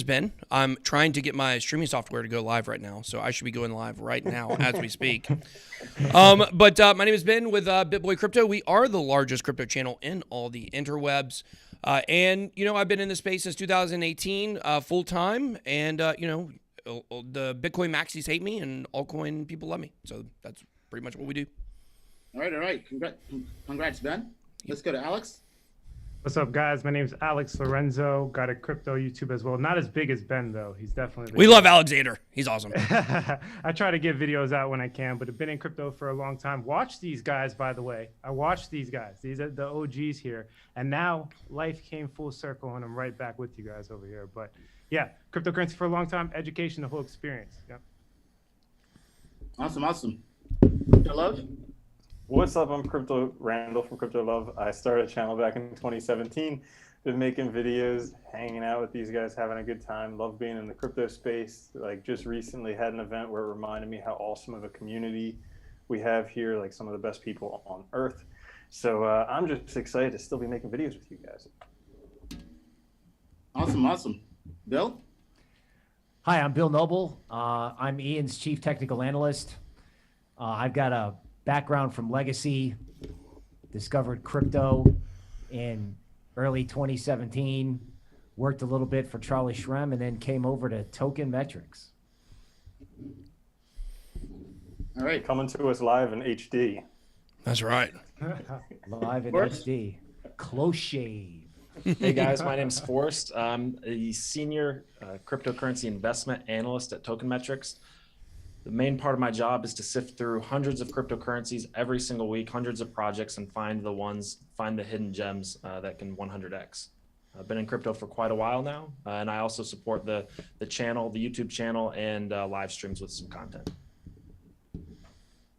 is Ben. I'm trying to get my streaming software to go live right now, so I should be going live right now as we speak. But my name is Ben with BitBoy Crypto. We are the largest crypto channel in all the interwebs. And, you know, I've been in this space since 2018 full time. And, you know, the Bitcoin maxis hate me and altcoin people love me. So that's pretty much what we do. All right. Congrats, Ben. Let's go to Alex. What's up, guys? My name is Alex Lorenzo. Got a crypto YouTube as well. Not as big as Ben, though. He's definitely... We love Alexander. He's awesome. I try to get videos out when I can, but I've been in crypto for a long time. Watch these guys, by the way. I watched these guys. These are the OGs here. And now life came full circle, and I'm right back with you guys over here. But yeah, cryptocurrency for a long time, education, the whole experience. Yep. Awesome. Crypto Love? What's up? I'm Crypto Randall from Crypto Love. I started a channel back in 2017. Been making videos, hanging out with these guys, having a good time. Love being in the crypto space. Like just recently had an event where it reminded me how awesome of a community we have here, like some of the best people on earth. So I'm just excited to still be making videos with you guys. Awesome. Bill? Hi, I'm Bill Noble. I'm Ian's chief technical analyst. I've got a background from Legacy, discovered crypto in early 2017, worked a little bit for Charlie Shrem, and then came over to Token Metrics. All right. Coming to us live in HD. That's right. Live in HD. Close shave. Hey guys, my name is Forrest. I'm a senior cryptocurrency investment analyst at Token Metrics. The main part of my job is to sift through hundreds of cryptocurrencies every single week, hundreds of projects, and find the hidden gems that can 100x. I've been in crypto for quite a while now, and I also support the channel, the YouTube channel, and live streams with some content.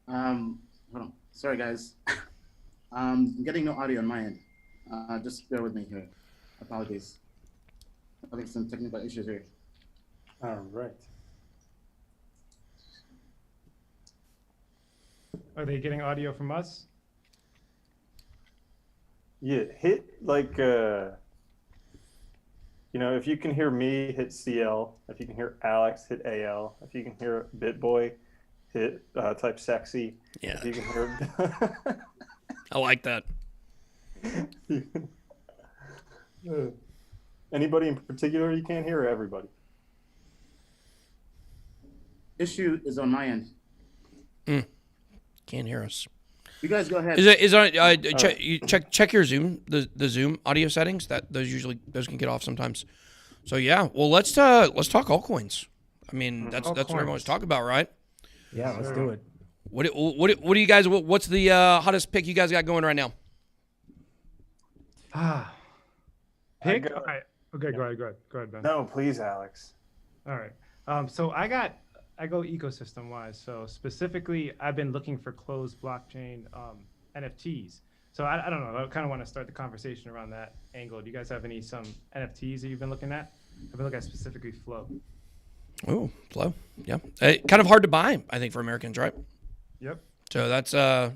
Hold on. Sorry, guys. I'm getting no audio on my end. Just bear with me here. Apologies. Having some technical issues here. All right. Are they getting audio from us? Yeah, hit like, you know, if you can hear me, hit CL. If you can hear Alex, hit AL. If you can hear BitBoy, hit type sexy. Yeah. If you can hear... I like that. Anybody in particular you can't hear, or everybody? Issue is on my end. Can't hear us. You guys go ahead. Check your Zoom, the Zoom audio settings. Those can get off sometimes. So yeah, well let's talk altcoins. I mean that's what everyone wants to talk about, right? Yeah, let's do it. What do you guys? What's the hottest pick you guys got going right now? Pick? All right. Okay, go ahead, Ben. No, please, Alex. All right. So I go ecosystem wise. So specifically, I've been looking for closed blockchain NFTs. So I don't know. I kind of want to start the conversation around that angle. Do you guys have some NFTs that you've been looking at? I've been looking at specifically Flow. Oh, Flow. Yeah. Kind of hard to buy, I think, for Americans, right? Yep. So that's a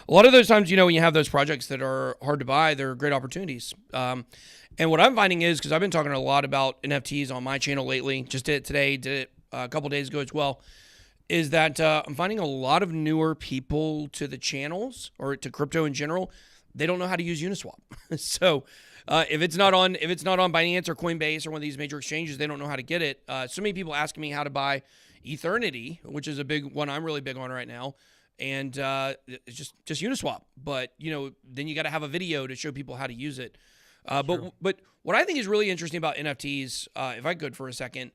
lot of those times, you know, when you have those projects that are hard to buy, they're great opportunities. And what I'm finding is, because I've been talking a lot about NFTs on my channel lately, just did it today, did it a couple days ago as well, is that I'm finding a lot of newer people to the channels or to crypto in general. They don't know how to use Uniswap. So if it's not on Binance or Coinbase or one of these major exchanges, they don't know how to get it. So many people asking me how to buy Eternity, which is a big one I'm really big on right now. And it's just Uniswap. But, you know, then you got to have a video to show people how to use it. But what I think is really interesting about NFTs, if I could for a second,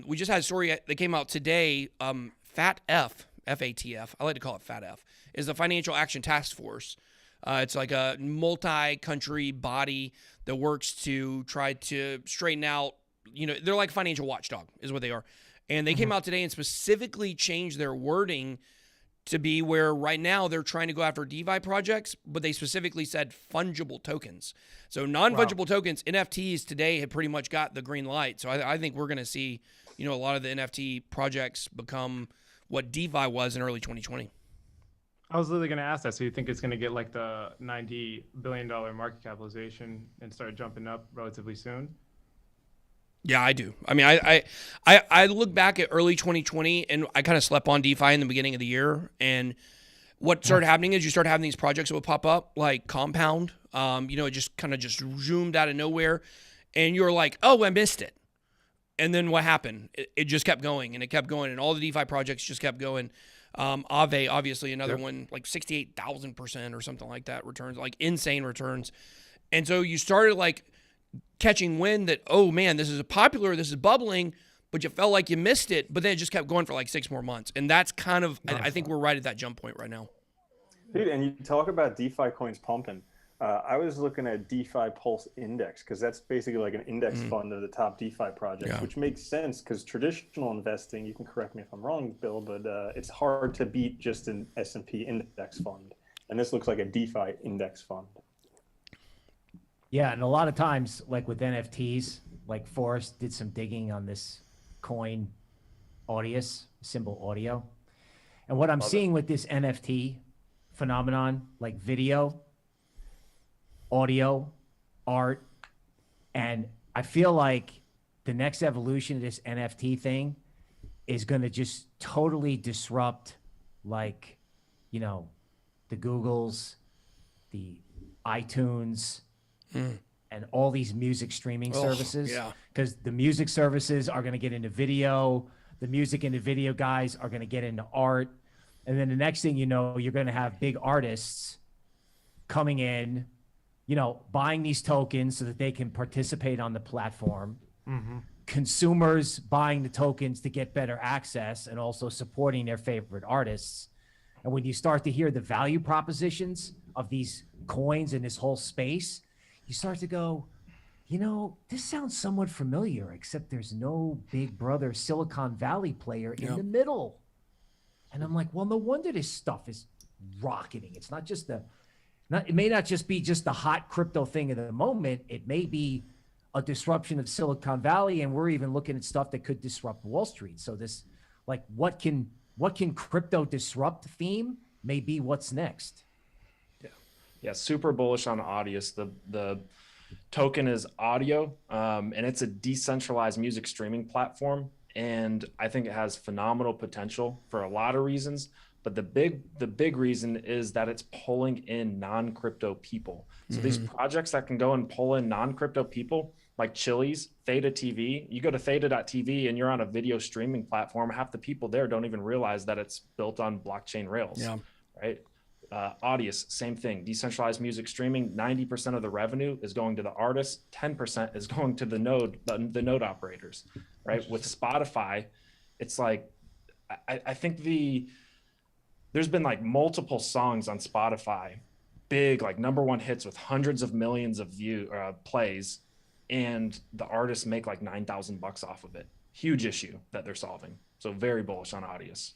we just had a story that came out today. FATF, F-A-T-F, I like to call it FATF, is the Financial Action Task Force. It's like a multi-country body that works to try to straighten out, you know, they're like financial watchdog is what they are. And they came out today and specifically changed their wording to be where right now they're trying to go after DeFi projects, but they specifically said fungible tokens. So non-fungible tokens, NFTs today have pretty much got the green light. So I think we're going to see, you know, a lot of the NFT projects become what DeFi was in early 2020. I was literally going to ask that. So you think it's going to get like the $90 billion market capitalization and start jumping up relatively soon? Yeah, I do. I mean, I look back at early 2020 and I kind of slept on DeFi in the beginning of the year. And what started happening is you start having these projects that would pop up like Compound. It just kind of just zoomed out of nowhere. And you're like, oh, I missed it. And then what happened? It just kept going and it kept going. And all the DeFi projects just kept going. Aave, obviously, another one, like 68,000% or something like that returns, like insane returns. And so you started like catching wind that, oh man, this is popular, this is bubbling, but you felt like you missed it. But then it just kept going for like 6 more months. And that's kind of, I think we're right at that jump point right now. Dude, and you talk about DeFi coins pumping. I was looking at DeFi Pulse Index because that's basically like an index fund of the top DeFi projects, which makes sense because traditional investing, you can correct me if I'm wrong, Bill, but it's hard to beat just an S&P index fund. And this looks like a DeFi index fund. Yeah, and a lot of times, like with NFTs, like Forrest did some digging on this coin Audius, symbol audio. And what I'm seeing with this NFT phenomenon, like video, audio, art, and I feel like the next evolution of this NFT thing is going to just totally disrupt, like, the Googles, the iTunes, and all these music streaming services. Yeah. Because the music services are going to get into video, the music and the video guys are going to get into art, and then the next thing you know, you're going to have big artists coming in, buying these tokens so that they can participate on the platform. Consumers buying the tokens to get better access and also supporting their favorite artists. And when you start to hear the value propositions of these coins in this whole space, you start to go, this sounds somewhat familiar, except there's no big brother Silicon Valley player in the middle. And I'm like, well, no wonder this stuff is rocketing. It's not just it may not just be just the hot crypto thing of the moment. It may be a disruption of Silicon Valley, and we're even looking at stuff that could disrupt Wall Street. So this, like, what can crypto disrupt theme may be what's next. Yeah, super bullish on Audius. The token is audio, and it's a decentralized music streaming platform. And I think it has phenomenal potential for a lot of reasons. But the big reason is that it's pulling in non-crypto people. So these projects that can go and pull in non-crypto people, like Chili's, Theta TV, you go to theta.tv and you're on a video streaming platform. Half the people there don't even realize that it's built on blockchain rails, right? Audius, same thing. Decentralized music streaming, 90% of the revenue is going to the artists, 10% is going to the node operators, right? With Spotify, it's like, I think there's been like multiple songs on Spotify, big, like #1 hits with hundreds of millions of plays, and the artists make like $9,000 off of it. Huge issue that they're solving. So very bullish on Audius.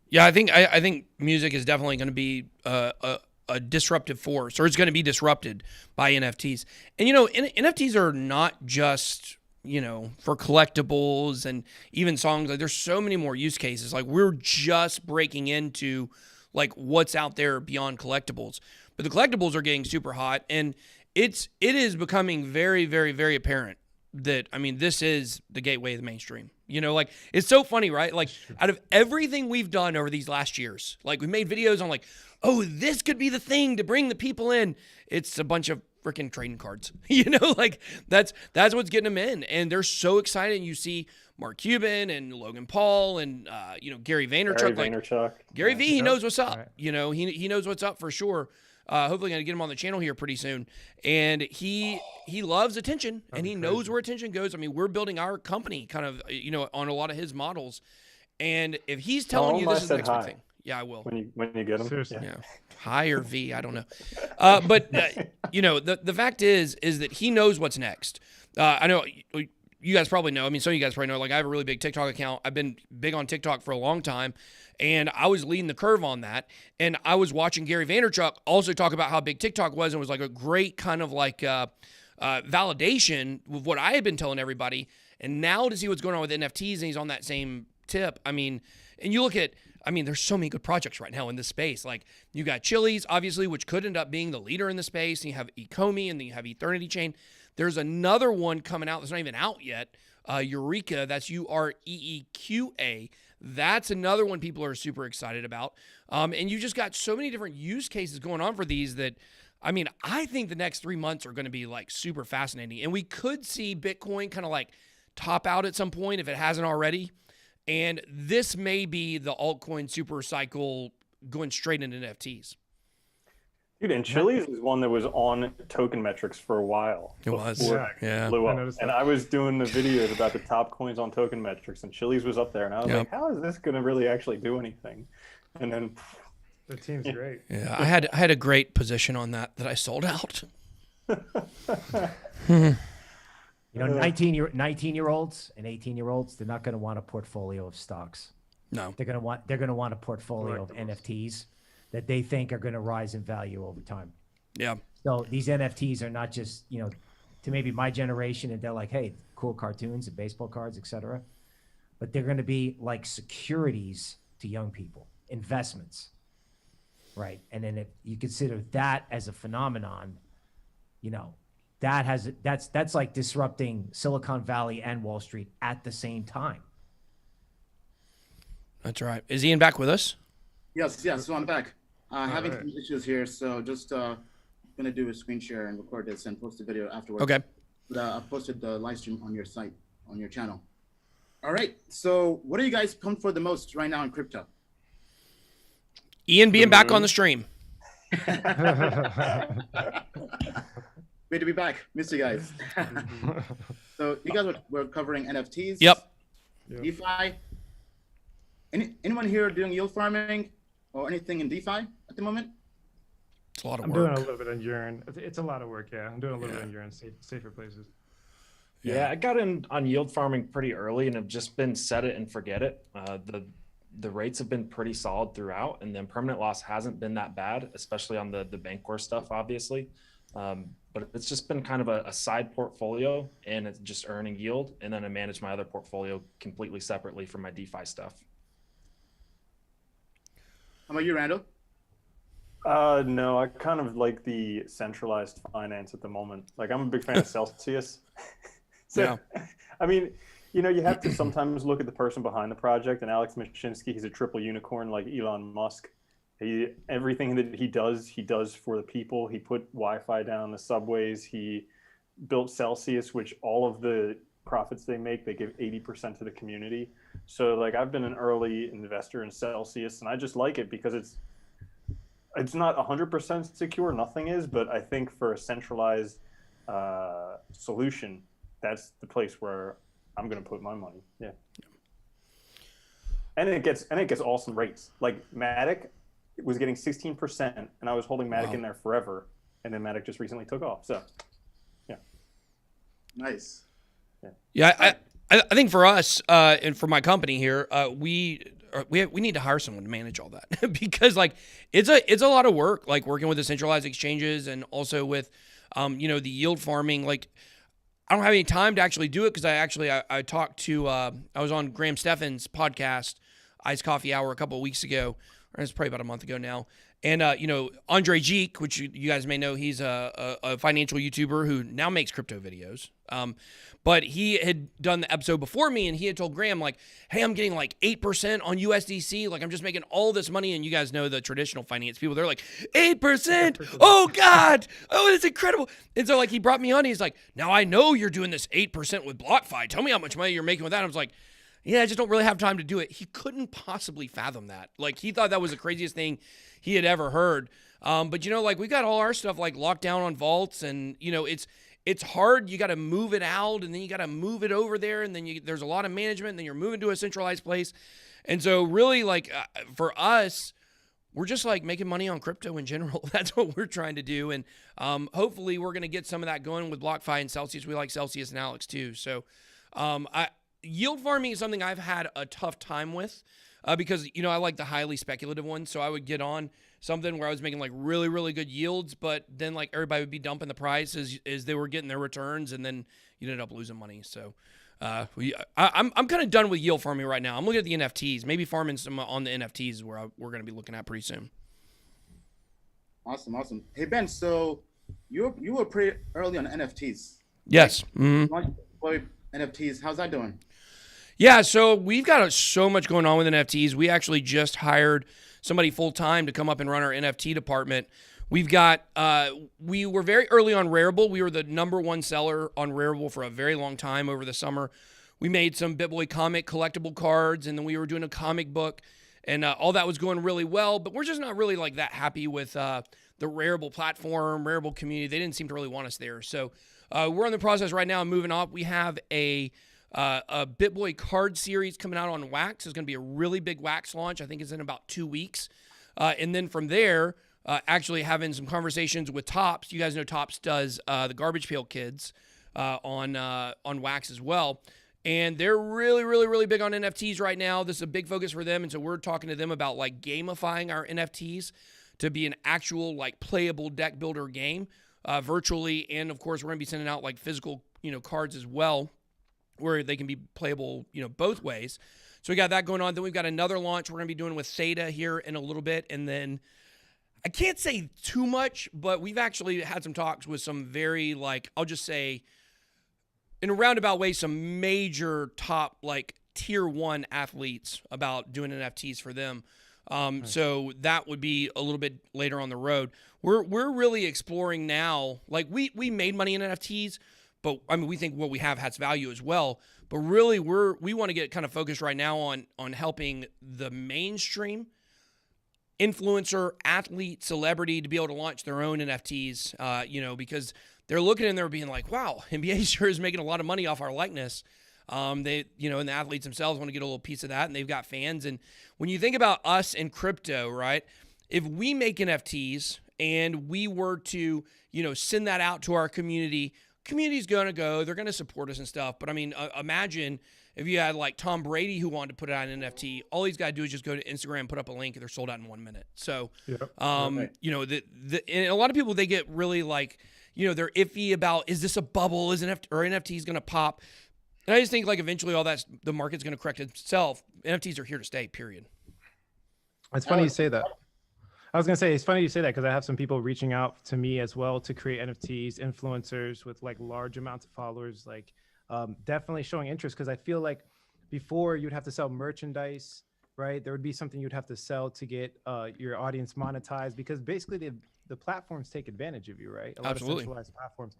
Yeah, I think music is definitely going to be a disruptive force, or it's going to be disrupted by NFTs. And NFTs are not just for collectibles and even songs. Like, there's so many more use cases. Like, we're just breaking into like what's out there beyond collectibles. But the collectibles are getting super hot, and it is becoming very, very, very apparent that, this is the gateway of the mainstream. Like, it's so funny, right? Like, out of everything we've done over these last years, like, we made videos on like, oh, this could be the thing to bring the people in. It's a bunch of freaking trading cards, like that's what's getting them in. And they're so excited. And you see Mark Cuban and Logan Paul and, Gary Vaynerchuk. Gary V, he knows what's up. Right. He knows what's up for sure. Hopefully going to get him on the channel here pretty soon. And he loves attention, and he knows where attention goes. We're building our company kind of, on a lot of his models. And if he's telling you this is the next big thing. Yeah, I will. When you get him. Seriously. Yeah. Hi or V, I don't know. But the fact is that he knows what's next. I know you guys probably know. Some of you guys probably know, like, I have a really big TikTok account. I've been big on TikTok for a long time, and I was leading the curve on that. And I was watching Gary Vaynerchuk also talk about how big TikTok was, and was like a great kind of like validation of what I had been telling everybody. And now to see what's going on with NFTs, and he's on that same tip. And you look at, there's so many good projects right now in this space. Like, you got Chili's, obviously, which could end up being the leader in the space. And you have Ecomi, and then you have Eternity Chain. There's another one coming out that's not even out yet. Eureka, that's Ureeqa. That's another one people are super excited about. And you just got so many different use cases going on for these that, I mean, I think the next 3 months are going to be like super fascinating. And we could see Bitcoin kind of like top out at some point if it hasn't already. And this may be the altcoin super cycle going straight into NFTs. Dude, and Chili's is one that was on token metrics for a while. It was. before it Yeah. blew I up. noticed And that. I was doing the videos about the top coins on token metrics, and Chili's was up there. And I was Yep. like, how is this going to really actually do anything? And then, The team's great. Yeah, I had a great position on that I sold out. You know, 19-year-olds and 18-year-olds, they're not going to want a portfolio of stocks. No. They're going to want a portfolio of NFTs that they think are going to rise in value over time. Yeah. So these NFTs are not just, you know, to maybe my generation, and they're like, hey, cool cartoons and baseball cards, etc. But they're going to be like securities to young people, investments, right? And then if you consider that as a phenomenon, you know, that's like disrupting Silicon Valley and Wall Street at the same time. That's right. Is Ian back with us? Yes, so I'm back. Having right. some issues here, so just gonna do a screen share and record this and post the video afterwards. Okay. But I've posted the live stream on your site, on your channel. All right. So what are you guys pumped for the most right now in crypto? Ian being back on the stream. Great to be back. Miss you guys. So you guys were covering NFTs. Yep. DeFi. Anyone here doing yield farming or anything in DeFi at the moment? It's a lot of I'm work. doing a little bit on Yearn. It's a lot of work, yeah. I'm doing a little bit on Yearn, safer places. Yeah, I got in on yield farming pretty early and have just been set it and forget it. The rates have been pretty solid throughout, and then permanent loss hasn't been that bad, especially on the Bancor stuff, obviously. But it's just been kind of a side portfolio, and it's just earning yield, and then I manage my other portfolio completely separately from my DeFi stuff. How about you, Randall? no, I kind of like the centralized finance at the moment. Like, I'm a big fan of Celsius. So, Yeah. I mean, you know, you have to sometimes look at the person behind the project. And Alex Mashinsky, he's a triple unicorn like Elon Musk. Everything that he does for the people. He put Wi-Fi down the subways. He built Celsius, which all of the profits they make, they give 80% to the community. So, like, I've been an early investor in Celsius, and I just like it because it's not 100% secure. Nothing is, but I think for a centralized solution, that's the place where I'm going to put my money. Yeah. And it gets awesome rates. Like, Matic was getting 16%, and I was holding Matic in there forever, and then Matic just recently took off. So, yeah. Nice. Yeah, I think for us and for my company here, we need to hire someone to manage all that because like it's a lot of work, like working with the centralized exchanges and also with the yield farming. Like, I don't have any time to actually do it because I talked to I was on Graham Stephan's podcast, Iced Coffee Hour, a couple of weeks ago, or it's probably about a month ago now. And Andre Geek, which you guys may know, he's a financial YouTuber who now makes crypto videos. But he had done the episode before me, and he had told Graham, like, hey, I'm getting like 8% on USDC. Like, I'm just making all this money. And you guys know the traditional finance people. They're like, 8%? Oh, God. Oh, it's incredible. And so, like, he brought me on. He's like, now I know you're doing this 8% with BlockFi. Tell me how much money you're making with that. I was like, yeah, I just don't really have time to do it. He couldn't possibly fathom that. Like, he thought that was the craziest thing he had ever heard. But, like, we got all our stuff, like, locked down on vaults. And, it's hard. You got to move it out, and then you got to move it over there, and then there's a lot of management, and then you're moving to a centralized place. And so really, like, for us, we're just, like, making money on crypto in general. That's what we're trying to do. And hopefully we're going to get some of that going with BlockFi and Celsius. We like Celsius and Alex too. So yield farming is something I've had a tough time with because, I like the highly speculative ones. So I would get on something where I was making like really, really good yields, but then like everybody would be dumping the price as they were getting their returns, and then you ended up losing money. So I'm kind of done with yield farming right now. I'm looking at the NFTs. Maybe farming some on the NFTs is where we're going to be looking at pretty soon. Awesome. Hey, Ben, so you were pretty early on NFTs. Yes. Mhm. BitBoy NFTs, how's that doing? Yeah, so we've got so much going on with NFTs. We actually just hired somebody full time to come up and run our NFT department. We've got we were very early on Rarible. We were the #1 seller on Rarible for a very long time over the summer. We made some BitBoy comic collectible cards, and then we were doing a comic book, and all that was going really well. But we're just not really like that happy with the Rarible platform, Rarible community. They didn't seem to really want us there. So we're in the process right now of moving off. We have a BitBoy card series coming out on Wax. It's going to be a really big Wax launch. I think it's in about 2 weeks. And then from there, actually having some conversations with Tops. You guys know Tops does the Garbage Pail Kids on Wax as well. And they're really, really, really big on NFTs right now. This is a big focus for them. And so we're talking to them about like gamifying our NFTs to be an actual like playable deck builder game virtually. And of course, we're going to be sending out like physical, cards as well, where they can be playable, both ways. So we got that going on. Then we've got another launch we're going to be doing with Theta here in a little bit. And then I can't say too much, but we've actually had some talks with some very, I'll just say, in a roundabout way, some major top, tier 1 athletes about doing NFTs for them. So that would be a little bit later on the road. We're really exploring now. We made money in NFTs, but we think what we have has value as well. But really, we want to get kind of focused right now on helping the mainstream influencer, athlete, celebrity to be able to launch their own NFTs. Because they're looking and they're being like, wow, NBA sure is making a lot of money off our likeness. They, and the athletes themselves want to get a little piece of that, and they've got fans. And when you think about us in crypto, right? If we make NFTs and we were to, send that out to our community's going to go, they're going to support us and stuff. But imagine if you had Tom Brady who wanted to put out an NFT, all he's got to do is just go to Instagram, put up a link, and they're sold out in 1 minute. So, Yep. and a lot of people, they get really they're iffy about, is this a bubble? Is NFTs going to pop? And I just think eventually all the market's going to correct itself. NFTs are here to stay, period. It's funny you say that. I was going to say, it's funny you say that because I have some people reaching out to me as well to create NFTs, influencers with large amounts of followers, definitely showing interest, because I feel like before you'd have to sell merchandise, right? There would be something you'd have to sell to get your audience monetized, because basically the platforms take advantage of you, right? A lot Absolutely. of centralized platforms.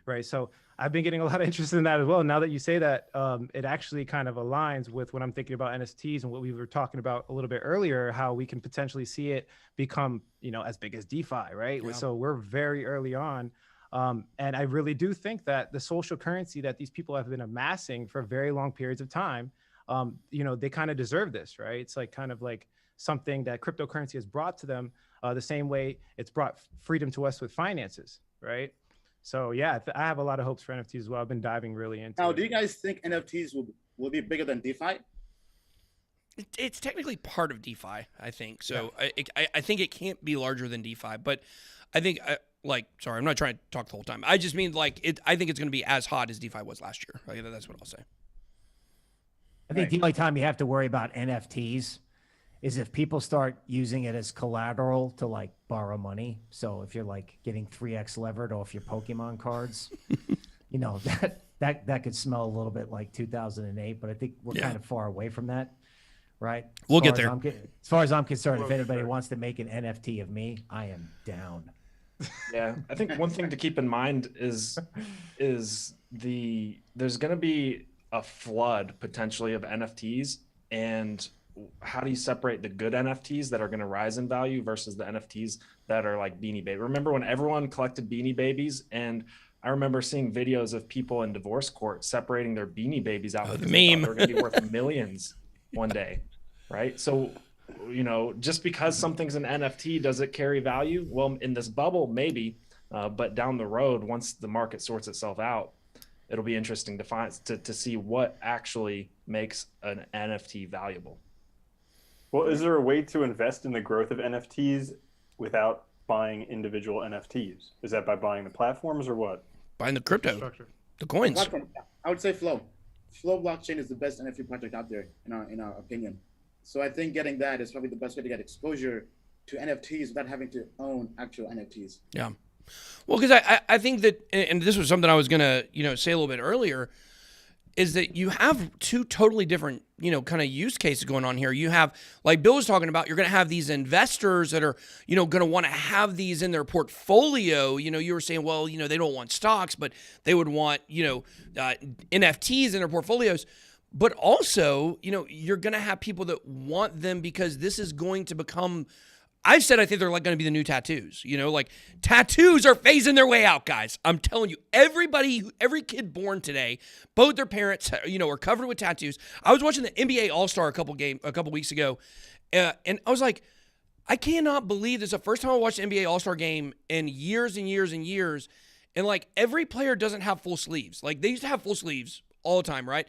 Right. So I've been getting a lot of interest in that as well. Now that you say that, it actually kind of aligns with what I'm thinking about NFTs and what we were talking about a little bit earlier, how we can potentially see it become, as big as DeFi, right? Yeah. So we're very early on. And I really do think that the social currency that these people have been amassing for very long periods of time, they kind of deserve this, right? It's kind of something that cryptocurrency has brought to them, the same way it's brought freedom to us with finances, right? So yeah, I have a lot of hopes for NFTs as well. I've been diving really into Now, it. do you guys think NFTs will be bigger than DeFi? It's technically part of DeFi, I think. So yeah. I think it can't be larger than DeFi, but I think sorry, I'm not trying to talk the whole time. I just mean I think it's going to be as hot as DeFi was last year. That's what I'll say. I think the only time you have to worry about NFTs is if people start using it as collateral to borrow money. So if you're getting 3x levered off your Pokemon cards, that could smell a little bit like 2008, but I think we're kind of far away from that, right? We'll get there. As far as I'm concerned, if anybody wants to make an NFT of me, I am down. Yeah, I think one thing to keep in mind is there's going to be a flood potentially of NFTs, and how do you separate the good NFTs that are going to rise in value versus the NFTs that are like Beanie Baby? Remember when everyone collected Beanie Babies? And I remember seeing videos of people in divorce court separating their Beanie Babies out because they thought they were going to be worth millions one day, right? So, just because something's an NFT, does it carry value? Well, in this bubble, maybe, but down the road, once the market sorts itself out, it'll be interesting to see what actually makes an NFT valuable. Well, is there a way to invest in the growth of NFTs without buying individual NFTs? Is that by buying the platforms or what? Buying the crypto, the coins. Platform. I would say Flow. Flow blockchain is the best NFT project out there, in our opinion. So I think getting that is probably the best way to get exposure to NFTs without having to own actual NFTs. Yeah. Well, because I think that, and this was something I was going to, say a little bit earlier, is that you have two totally different, kind of use cases going on here. You have, like Bill was talking about, you're going to have these investors that are, going to want to have these in their portfolio. You were saying, well, they don't want stocks, but they would want, NFTs in their portfolios. But also, you're going to have people that want them because this is going to become, I've said I think they're like going to be the new tattoos. Like tattoos are phasing their way out, guys. I'm telling you, every kid born today, both their parents, are covered with tattoos. I was watching the NBA All-Star a couple weeks ago, and I was like, I cannot believe this is the first time I watched the NBA All-Star game in years and years and years, and like every player doesn't have full sleeves. Like they used to have full sleeves all the time, right?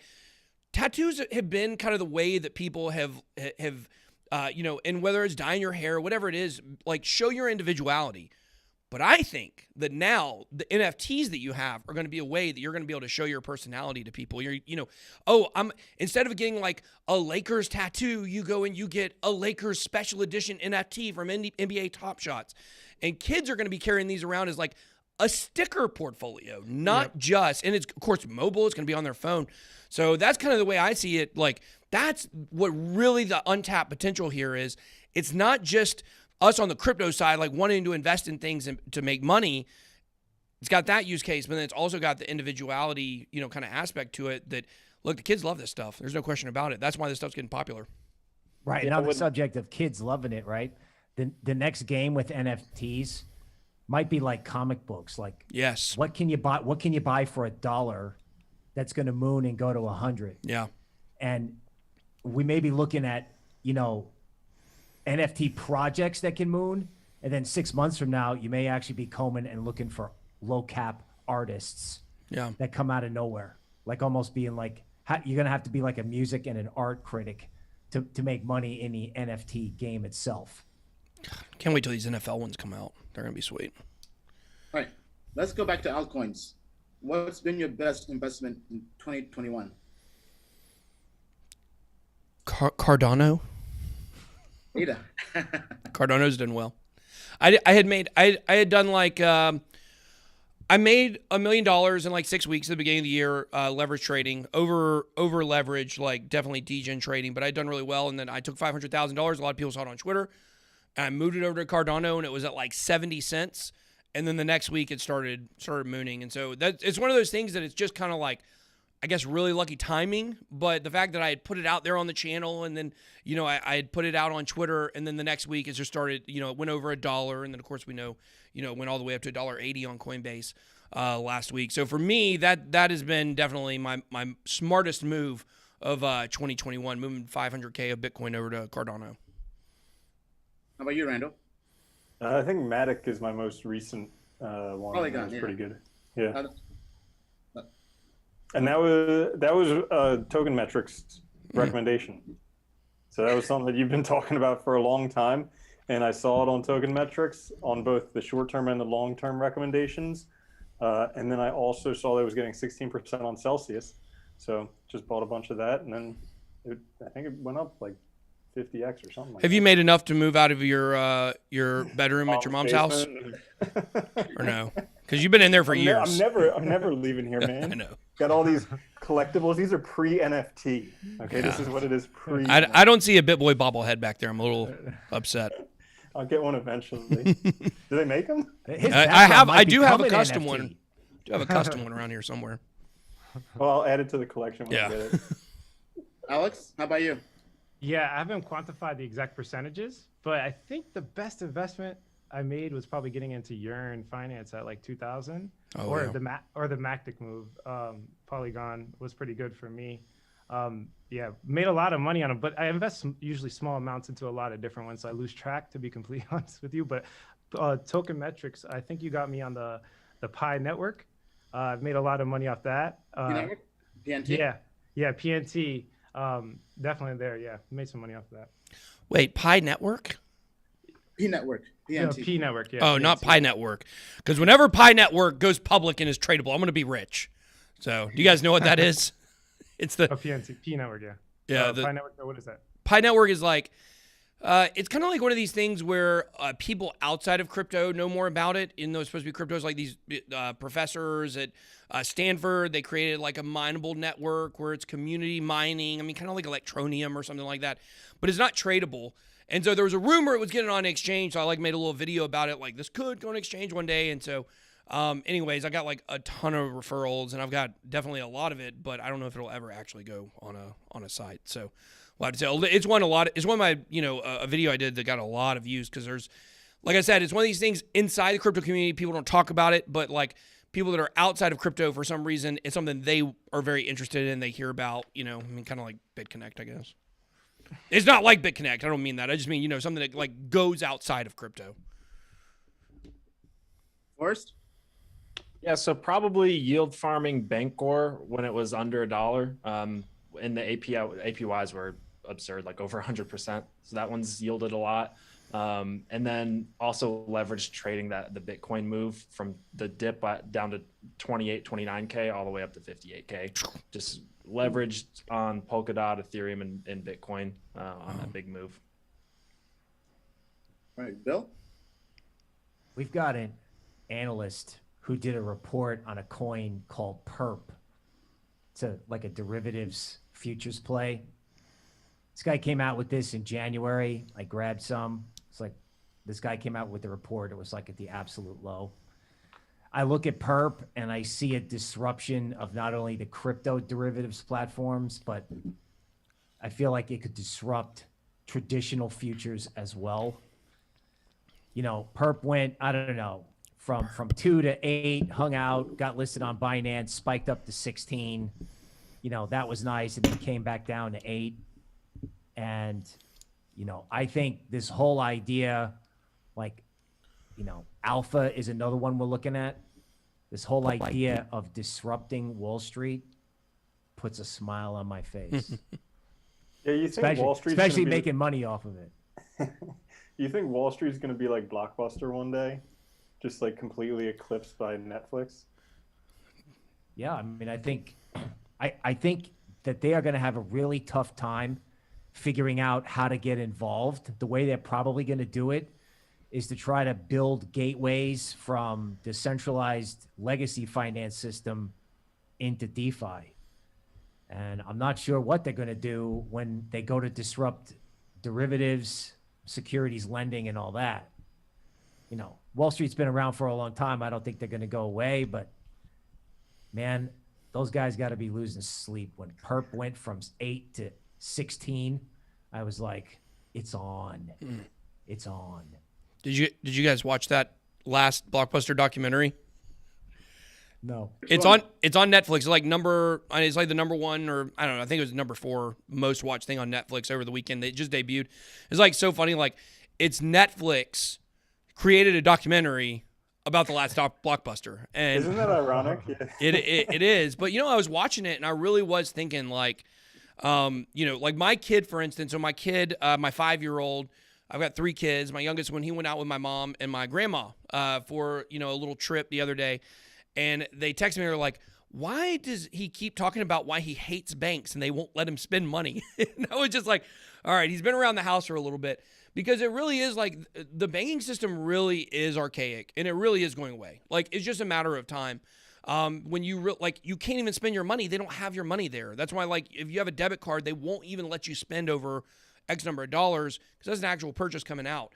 Tattoos have been kind of the way that people have and whether it's dyeing your hair, whatever it is, like show your individuality. But I think that now the NFTs that you have are going to be a way that you're going to be able to show your personality to people. Instead of getting like a Lakers tattoo, you go and you get a Lakers special edition NFT from NBA Top Shots. And kids are going to be carrying these around as like a sticker portfolio, not just, and it's of course mobile, it's going to be on their phone. So that's kind of the way I see it. Like that's what really the untapped potential here is. It's not just us on the crypto side, like wanting to invest in things and to make money. It's got that use case, but then it's also got the individuality, kind of aspect to it that, look, the kids love this stuff. There's no question about it. That's why this stuff's getting popular. Right. And on the subject of kids loving it, right? The next game with NFTs might be like comic books. Like, yes, what can you buy? What can you buy for $1 that's going to moon and go to 100? Yeah. And we may be looking at, NFT projects that can moon. And then 6 months from now, you may actually be combing and looking for low cap artists that come out of nowhere. Like almost being like, you're going to have to be like a music and an art critic to make money in the NFT game itself. Can't wait till these NFL ones come out. They're going to be sweet. All right, let's go back to altcoins. What's been your best investment in 2021? Cardano. Ada. Cardano's done well. I had done like I made $1 million in like 6 weeks at the beginning of the year, leverage trading, over leverage, like definitely degen trading, but I'd done really well. And then I took $500,000. A lot of people saw it on Twitter. And I moved it over to Cardano, and it was at like 70 cents. And then the next week it started mooning. And so it's one of those things that it's just kind of like, I guess, really lucky timing. But the fact that I had put it out there on the channel, and then, I had put it out on Twitter, and then the next week it just started, it went over $1. And then, of course, we know, it went all the way up to $1.80 on Coinbase last week. So for me, that has been definitely my smartest move of 2021, moving 500K of Bitcoin over to Cardano. How about you, Randall? I think Matic is my most recent one. Polygon, It's pretty good. Yeah. Uh, And that was a Token Metrics recommendation. So that was something that you've been talking about for a long time. And I saw it on Token Metrics on both the short-term and the long-term recommendations. And then I also saw that it was getting 16% on Celsius. So just bought a bunch of that. And then I think it went up like 50x or something like that. Have you made enough to move out of your bedroom at your mom's house? Or no? Because you've been in there for years. I'm never leaving here, man. I know. Got all these collectibles. These are pre-NFT. Okay, This is what it is pre. I don't see a BitBoy bobblehead back there. I'm a little upset. I'll get one eventually. Do they make them? I do have a custom one. I do have a custom one around here somewhere. Well, I'll add it to the collection when I get it. Alex, how about you? Yeah, I haven't quantified the exact percentages, but I think the best investment I made was probably getting into Yearn Finance at like 2000, the Mactic move. Polygon was pretty good for me. Made a lot of money on them, but I invest usually small amounts into a lot of different ones, so I lose track, to be completely honest with you. But Token Metrics, I think you got me on the Pi network. I've made a lot of money off that. PNT? Yeah, PNT. Definitely there. Yeah, made some money off of that. Wait, Pi Network? P Network. PNT. Yeah, P Network. Yeah. Oh, PNT. not Pi Network. Because whenever Pi Network goes public and is tradable, I'm going to be rich. So, do you guys know what that is? It's the PNT. P Network. Yeah. Yeah. Pi Network. What is that? Pi Network is like It's kind of like one of these things where people outside of crypto know more about it. Even though it's supposed to be cryptos, like these professors at Stanford, they created like a mineable network where it's community mining. I mean, kind of like Electronium or something like that, but it's not tradable. And so there was a rumor it was getting on exchange. So I like made a little video about it. Like this could go on exchange one day. And so, anyways, I got like a ton of referrals, and I've got definitely a lot of it, but I don't know if it'll ever actually go on a site. So. It's won a lot. It's one of my, a video I did that got a lot of views because there's, like I said, it's one of these things inside the crypto community. People don't talk about it, but like people that are outside of crypto for some reason, it's something they are very interested in. They hear about, kind of like BitConnect, I guess. It's not like BitConnect. I don't mean that. I just mean, something that like goes outside of crypto. Forrest? Yeah, so probably yield farming Bancor when it was under $1. And the APYs were absurd, like over 100%. So that one's yielded a lot. And then also leveraged trading the Bitcoin move from the dip down to 28, 29K all the way up to 58K. Just leveraged on Polkadot, Ethereum, and Bitcoin on that big move. All right, Bill? We've got an analyst who did a report on a coin called Perp. It's like a derivatives futures play. This guy came out with this in January. I grabbed some. It's like this guy came out with the report. It was like at the absolute low. I look at Perp and I see a disruption of not only the crypto derivatives platforms, but I feel like it could disrupt traditional futures as well. Perp went, I don't know, from 2 to 8, hung out, got listed on Binance, spiked up to 16. That was nice, and then came back down to 8. And, I think this whole idea, like, alpha is another one we're looking at. This whole idea of disrupting Wall Street puts a smile on my face. Yeah, you think Wall Street, especially making money off of it. You think Wall Street's going to be like Blockbuster one day, just like completely eclipsed by Netflix? Yeah, I mean, I think that they are going to have a really tough time figuring out how to get involved. The way they're probably going to do it is to try to build gateways from the centralized legacy finance system into DeFi. And I'm not sure what they're going to do when they go to disrupt derivatives, securities lending, and all that. Wall Street's been around for a long time. I don't think they're going to go away, but man, those guys got to be losing sleep. When Perp went from 8 to 16, I was like, it's on. It's on. Did you guys watch that last Blockbuster documentary? No. It's on Netflix. It's like the number one, or I don't know, I think it was number 4 most watched thing on Netflix over the weekend. It just debuted. It's like so funny. Like it's Netflix created a documentary about the last Blockbuster. And isn't that ironic? It is. But I was watching it and I really was thinking like, like my kid, for instance, so my kid, my 5-year-old, I've got 3 kids. My youngest, when he went out with my mom and my grandma for, a little trip the other day, and they texted me, they're like, why does he keep talking about why he hates banks and they won't let him spend money? And I was just like, all right, he's been around the house for a little bit, because it really is like the banking system really is archaic and it really is going away. Like it's just a matter of time. When you you can't even spend your money. They don't have your money there. That's why like if you have a debit card, they won't even let you spend over X number of dollars because that's an actual purchase coming out.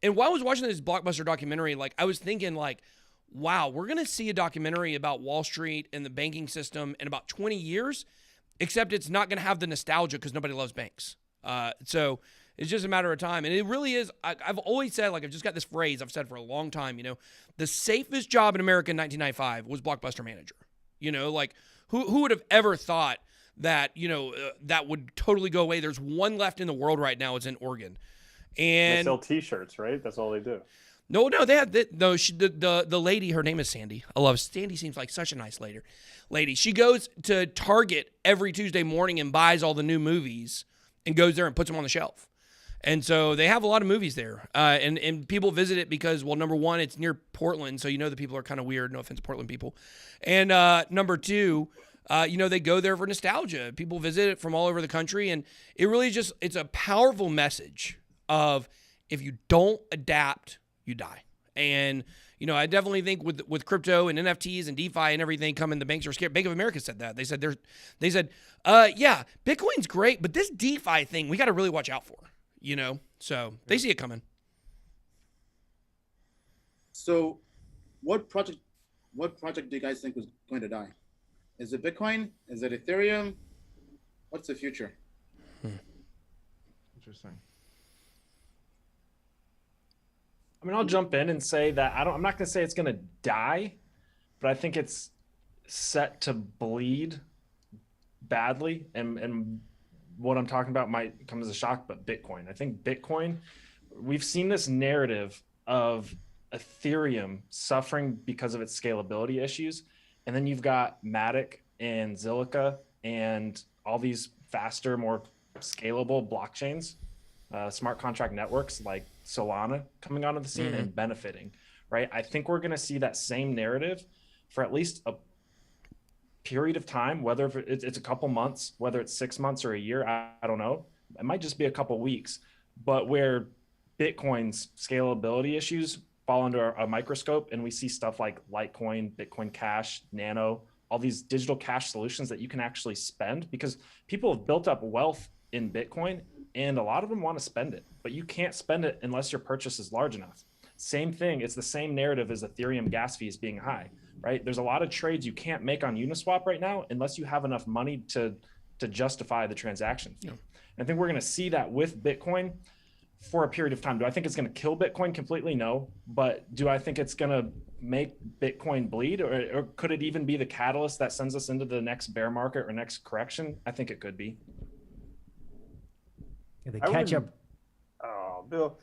And while I was watching this Blockbuster documentary, like I was thinking like, wow, we're going to see a documentary about Wall Street and the banking system in about 20 years, except it's not going to have the nostalgia because nobody loves banks. So it's just a matter of time. And it really is. I've always said, like, I've just got this phrase I've said for a long time, the safest job in America in 1995 was Blockbuster manager. Like who would have ever thought that, that would totally go away. There's one left in the world right now. It's in Oregon. And they sell T-shirts, right? That's all they do. No, they have the lady. Her name is Sandy. I love Sandy. Seems like such a nice lady. She goes to Target every Tuesday morning and buys all the new movies and goes there and puts them on the shelf. And so they have a lot of movies there, and people visit it because, well, number one, it's near Portland, so the people are kind of weird. No offense, Portland people. And number two, they go there for nostalgia. People visit it from all over the country, and it really it's a powerful message of if you don't adapt, you die. And, you know, I definitely think with crypto and NFTs and DeFi and everything coming, the banks are scared. Bank of America said that. They said, yeah, Bitcoin's great, but this DeFi thing, we got to really watch out for, you know? So they see it coming. So what project do you guys think is going to die? Is it Bitcoin? Is it Ethereum? What's the future? Interesting. I mean, I'll jump in and say that I'm not going to say it's going to die, but I think it's set to bleed badly. And what I'm talking about might come as a shock, but Bitcoin. I think Bitcoin, we've seen this narrative of Ethereum suffering because of its scalability issues. And then you've got Matic and Zilliqa and all these faster, more scalable blockchains, smart contract networks like Solana coming onto the scene and benefiting, right? I think we're going to see that same narrative for at least a period of time, whether it's a couple months, whether it's 6 months or a year, I don't know. It might just be a couple weeks, but where Bitcoin's scalability issues fall under a microscope and we see stuff like Litecoin, Bitcoin Cash, Nano, all these digital cash solutions that you can actually spend, because people have built up wealth in Bitcoin and a lot of them want to spend it, but you can't spend it unless your purchase is large enough. Same thing. It's the same narrative as Ethereum gas fees being high, right? There's a lot of trades you can't make on Uniswap right now unless you have enough money to justify the transaction fee. Yeah. And I think we're going to see that with Bitcoin for a period of time. Do I think it's going to kill Bitcoin completely? No. But do I think it's going to make Bitcoin bleed, or could it even be the catalyst that sends us into the next bear market or next correction? I think it could be. Yeah, the catch up. Oh, Bill.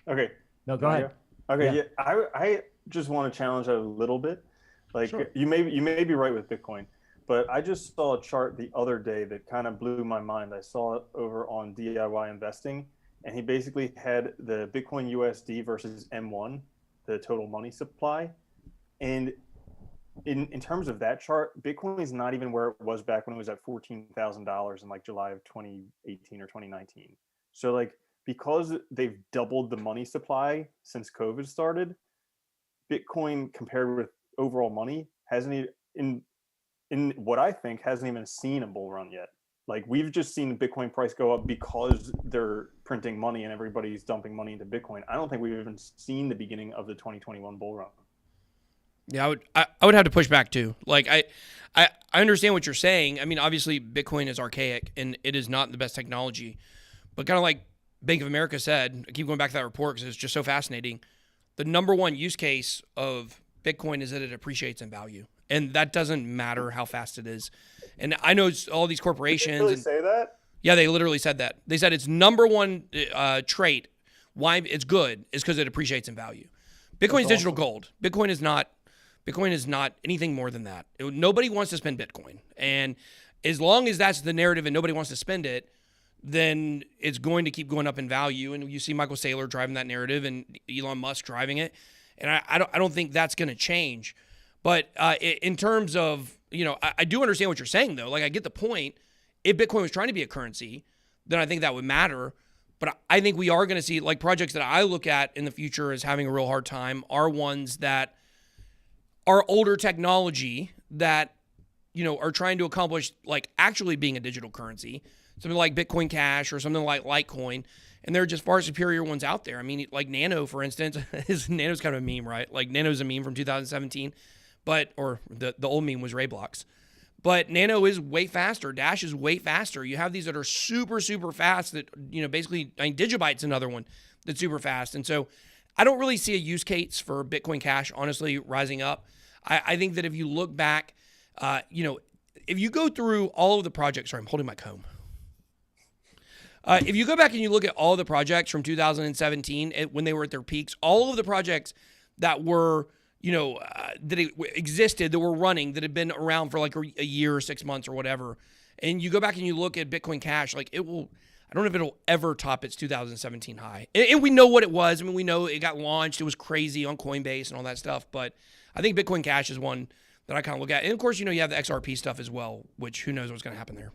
Okay. No, go ahead. Okay. Yeah. I just want to challenge that a little bit. Like, sure. you may be right with Bitcoin, but I just saw a chart the other day that kind of blew my mind. I saw it over on DIY Investing, and he basically had the Bitcoin USD versus M1, the total money supply. And in terms of that chart, Bitcoin is not even where it was back when it was at $14,000 in like July of 2018 or 2019. So like, because they've doubled the money supply since COVID started, Bitcoin compared with overall money hasn't even, in what I think, hasn't even seen a bull run yet. Like, we've just seen the Bitcoin price go up because they're printing money and everybody's dumping money into Bitcoin. I don't think we've even seen the beginning of the 2021 bull run. Yeah, I would have to push back too. Like, I understand what you're saying. I mean, obviously Bitcoin is archaic and it is not the best technology, but kind of like Bank of America said, I keep going back to that report because it's just so fascinating. The number one use case of Bitcoin is that it appreciates in value, and that doesn't matter how fast it is. And I know all these corporations. Did they really say that? Yeah, they literally said that. They said its number one trait, why it's good, is because it appreciates in value. Bitcoin is digital gold. Bitcoin is not anything more than that. Nobody wants to spend Bitcoin. And as long as that's the narrative and nobody wants to spend it, then it's going to keep going up in value. And you see Michael Saylor driving that narrative and Elon Musk driving it. And I don't think that's going to change. But in terms of, you know, I do understand what you're saying, though. Like, I get the point. If Bitcoin was trying to be a currency, then I think that would matter. But I think we are going to see, like, projects that I look at in the future as having a real hard time are ones that are older technology that, you know, are trying to accomplish, like, actually being a digital currency. Something like Bitcoin Cash or something like Litecoin. And there are just far superior ones out there. I mean, like Nano, for instance. Nano's kind of a meme, right? Like, Nano's a meme from 2017. Or the old meme was Rayblox. But Nano is way faster. Dash is way faster. You have these that are super, super fast that, you know, basically, I mean, Digibyte's another one that's super fast. And so I don't really see a use case for Bitcoin Cash, honestly, rising up. I think that if you look back, you know, if you go through all of the projects, sorry, I'm holding my comb. If you go back and you look at all the projects from 2017 when they were at their peaks, all of the projects that were, you know, that existed, that were running, that had been around for like a year or 6 months or whatever, and you go back and you look at Bitcoin Cash, like, it will, I don't know if it'll ever top its 2017 high. And we know what it was. I mean, we know it got launched. It was crazy on Coinbase and all that stuff. But I think Bitcoin Cash is one that I kind of look at. And of course, you know, you have the XRP stuff as well, which who knows what's going to happen there.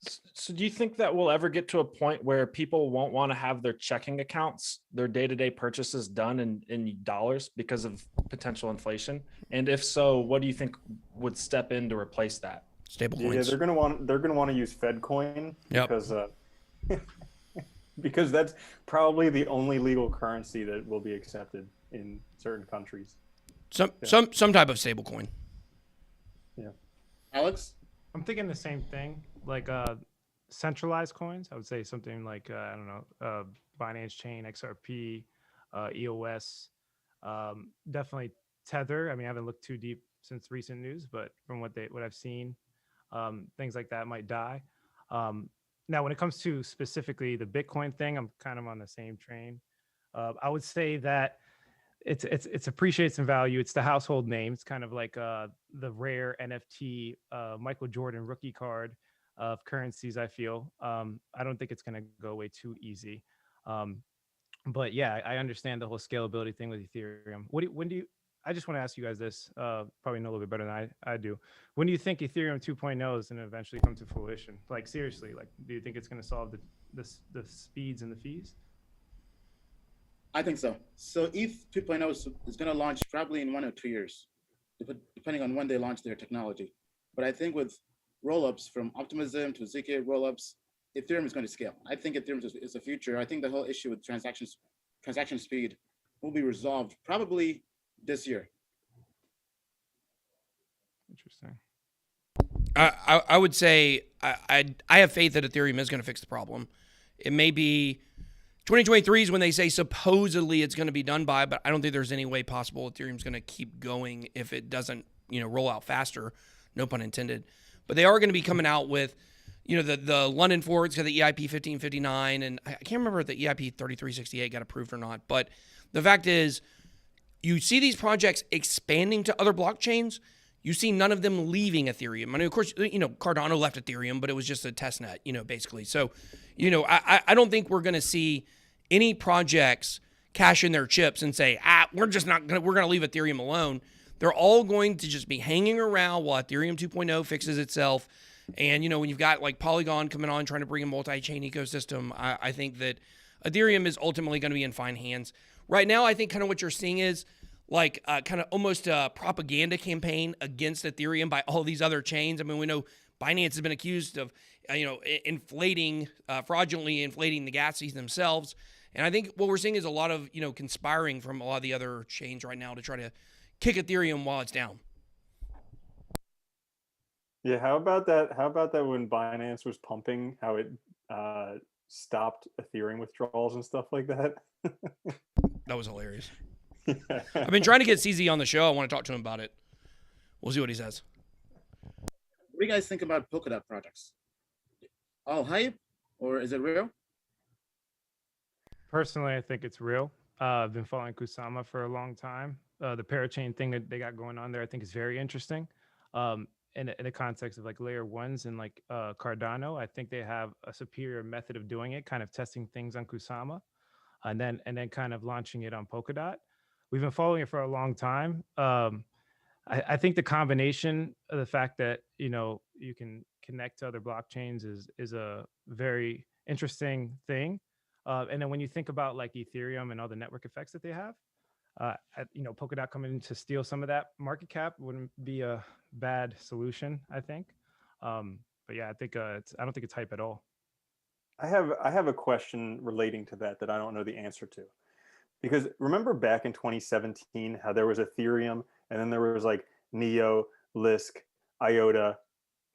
So do you think that we'll ever get to a point where people won't want to have their checking accounts, their day-to-day purchases done in dollars because of potential inflation? And if so, what do you think would step in to replace that? Stable Yeah, coins. they're gonna want to use Fed coin Yep. because because that's probably the only legal currency that will be accepted in certain countries. Some type of stable coin. Yeah. Alex? I'm thinking the same thing, like centralized coins. I would say something like I don't know, Binance Chain, XRP, EOS, definitely Tether. I mean, I haven't looked too deep since recent news, but from what I've seen, things like that might die. Now, when it comes to specifically the Bitcoin thing, I'm kind of on the same train. I would say that it's appreciates in value. It's the household name. It's kind of like the rare NFT Michael Jordan rookie card of currencies. I feel. I don't think it's going to go away too easy. But yeah, I understand the whole scalability thing with Ethereum. When do you? I just want to ask you guys this. Probably know a little bit better than I do. When do you think Ethereum 2.0 is going to eventually come to fruition? Like seriously, like do you think it's going to solve the speeds and the fees? I think so. So ETH 2.0 is going to launch probably in 1 or 2 years, depending on when they launch their technology. But I think with rollups from Optimism to ZK rollups, Ethereum is going to scale. I think Ethereum is the future. I think the whole issue with transaction speed will be resolved probably this year. Interesting. I would say I have faith that Ethereum is going to fix the problem. It may be 2023 is when they say supposedly it's going to be done by, but I don't think there's any way possible Ethereum's going to keep going if it doesn't, roll out faster. No pun intended. But they are going to be coming out with, the London forks got the EIP 1559, and I can't remember if the EIP 3368 got approved or not. But the fact is, you see these projects expanding to other blockchains. You see none of them leaving Ethereum. I mean, of course, Cardano left Ethereum, but it was just a test net, basically. So, I don't think we're going to see any projects cash in their chips and say, we're going to leave Ethereum alone. They're all going to just be hanging around while Ethereum 2.0 fixes itself. And, when you've got like Polygon coming on, trying to bring a multi-chain ecosystem, I think that Ethereum is ultimately going to be in fine hands. Right now, I think kind of what you're seeing is like kind of almost a propaganda campaign against Ethereum by all these other chains. I mean, we know Binance has been accused of, fraudulently inflating the gas fees themselves. And I think what we're seeing is a lot of, conspiring from a lot of the other chains right now to try to kick Ethereum while it's down. Yeah, how about that? How about that when Binance was pumping, how it stopped Ethereum withdrawals and stuff like that? That was hilarious. I've been trying to get CZ on the show. I want to talk to him about it. We'll see what he says. What do you guys think about Polkadot projects? All hype, or is it real? Personally, I think it's real. I've been following Kusama for a long time. The parachain thing that they got going on there, I think is very interesting. In the context of like layer ones and like Cardano, I think they have a superior method of doing it, kind of testing things on Kusama, and then kind of launching it on Polkadot. We've been following it for a long time. I think the combination of the fact that you can connect to other blockchains is a very interesting thing. And then when you think about like Ethereum and all the network effects that they have, Polkadot coming in to steal some of that market cap wouldn't be a bad solution, I think. But yeah, I think I don't think it's hype at all. I have a question relating to that I don't know the answer to. Because remember back in 2017 how there was Ethereum and then there was like Neo, Lisk, IOTA,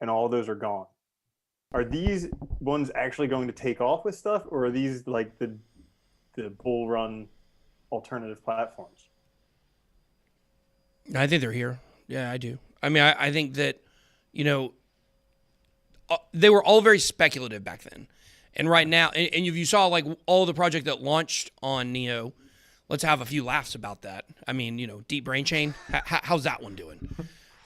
and all those are gone. Are these ones actually going to take off with stuff, or are these like the bull run alternative platforms? I think they're here. Yeah, I do. I mean, I think that, they were all very speculative back then. And right now, and if you saw like all the project that launched on Neo, let's have a few laughs about that. I mean, Deep Brain Chain, how's that one doing?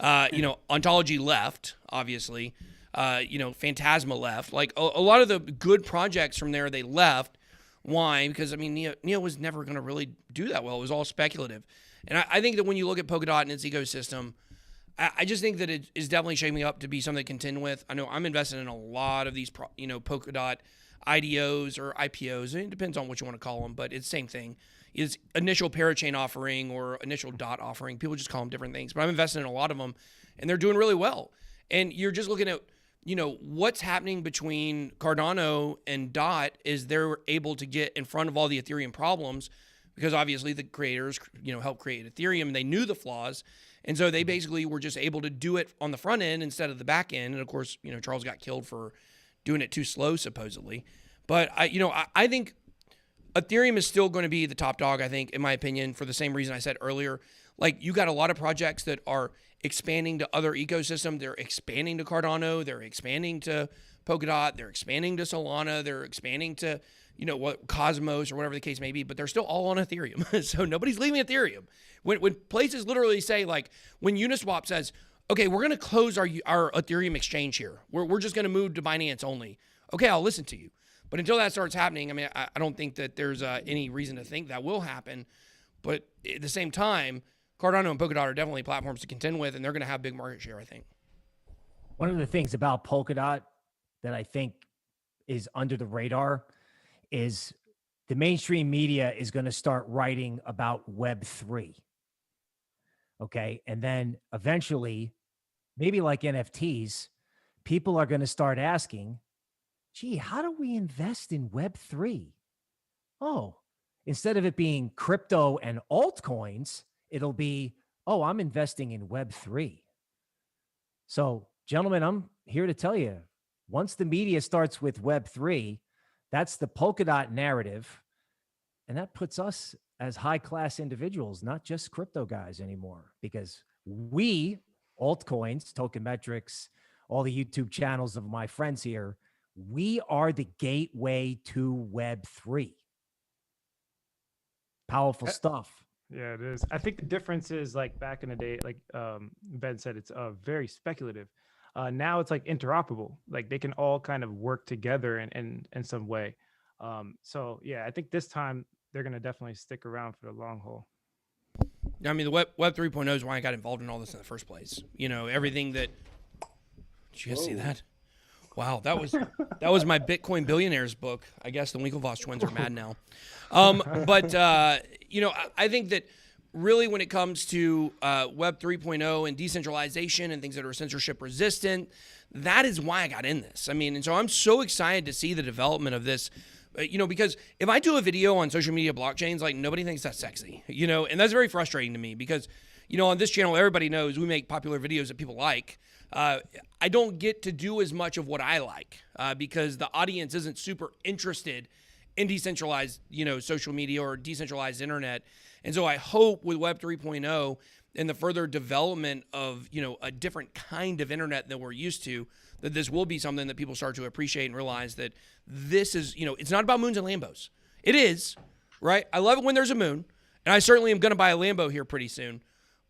Ontology left, obviously. Phantasma left. Like a lot of the good projects from there, they left. Why? Because, I mean, Neo was never going to really do that well. It was all speculative. And I think that when you look at Polkadot and its ecosystem, I just think that it is definitely shaping up to be something to contend with. I know I'm invested in a lot of these, Polkadot IDOs or IPOs. It depends on what you want to call them, but it's the same thing. It's initial parachain offering or initial dot offering. People just call them different things, but I'm invested in a lot of them, and they're doing really well. And you're just looking at, what's happening between Cardano and Dot is they're able to get in front of all the Ethereum problems because obviously the creators, helped create Ethereum and they knew the flaws. And so they basically were just able to do it on the front end instead of the back end. And of course, Charles got killed for doing it too slow, supposedly. But I think Ethereum is still going to be the top dog, I think, in my opinion, for the same reason I said earlier. Like, you got a lot of projects that are expanding to other ecosystems. They're expanding to Cardano. They're expanding to Polkadot. They're expanding to Solana. They're expanding to, Cosmos or whatever the case may be. But they're still all on Ethereum. So nobody's leaving Ethereum. When places literally say, like, when Uniswap says, okay, we're going to close our Ethereum exchange here. We're just going to move to Binance only. Okay, I'll listen to you. But until that starts happening, I mean, I don't think that there's any reason to think that will happen. But at the same time, Cardano and Polkadot are definitely platforms to contend with, and they're going to have big market share, I think. One of the things about Polkadot that I think is under the radar is the mainstream media is going to start writing about Web3. Okay. And then eventually, maybe like NFTs, people are going to start asking, gee, how do we invest in Web3? Oh, instead of it being crypto and altcoins, it'll be, oh, I'm investing in Web3. So, gentlemen, I'm here to tell you, once the media starts with Web3, that's the Polkadot narrative. And that puts us as high-class individuals, not just crypto guys anymore, because we, altcoins, token metrics, all the YouTube channels of my friends here, we are the gateway to Web3. Powerful stuff. Yeah, it is. I think the difference is, like, back in the day, like Ben said, it's very speculative. Now it's like interoperable. Like, they can all kind of work together in some way. So yeah, I think this time they're going to definitely stick around for the long haul. I mean, the Web 3.0 is why I got involved in all this in the first place. Everything that. Did you guys see that? Wow, that was my Bitcoin Billionaires book. I guess the Winklevoss twins are mad now. But I think that really when it comes to Web 3.0 and decentralization and things that are censorship resistant, that is why I got in this. I mean, and so I'm so excited to see the development of this. Because if I do a video on social media blockchains, like, nobody thinks that's sexy, and that's very frustrating to me because, on this channel, everybody knows we make popular videos that people like. I don't get to do as much of what I like because the audience isn't super interested in decentralized, social media or decentralized internet. And so I hope with Web 3.0 and the further development of, a different kind of internet than we're used to, that this will be something that people start to appreciate and realize that this is, it's not about moons and Lambos. It is, right? I love it when there's a moon, and I certainly am going to buy a Lambo here pretty soon,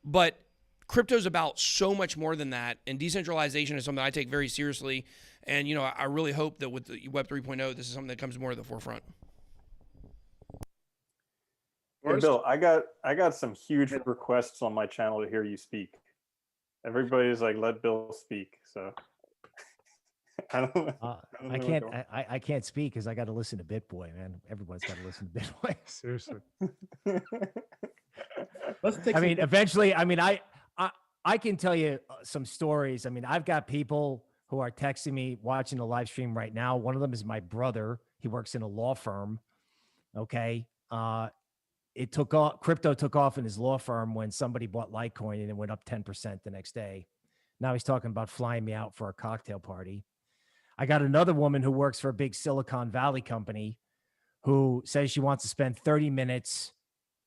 but crypto's about so much more than that, and decentralization is something I take very seriously, and, I really hope that with the Web 3.0, this is something that comes more to the forefront. Hey, Bill, I got some huge requests on my channel to hear you speak. Everybody's like, let Bill speak, so... I can't speak because I got to listen to BitBoy, man. Everyone's got to listen to BitBoy. Seriously. Eventually, I can tell you some stories. I mean, I've got people who are texting me, watching the live stream right now. One of them is my brother. He works in a law firm. Okay. Crypto took off in his law firm when somebody bought Litecoin and it went up 10% the next day. Now he's talking about flying me out for a cocktail party. I got another woman who works for a big Silicon Valley company who says she wants to spend 30 minutes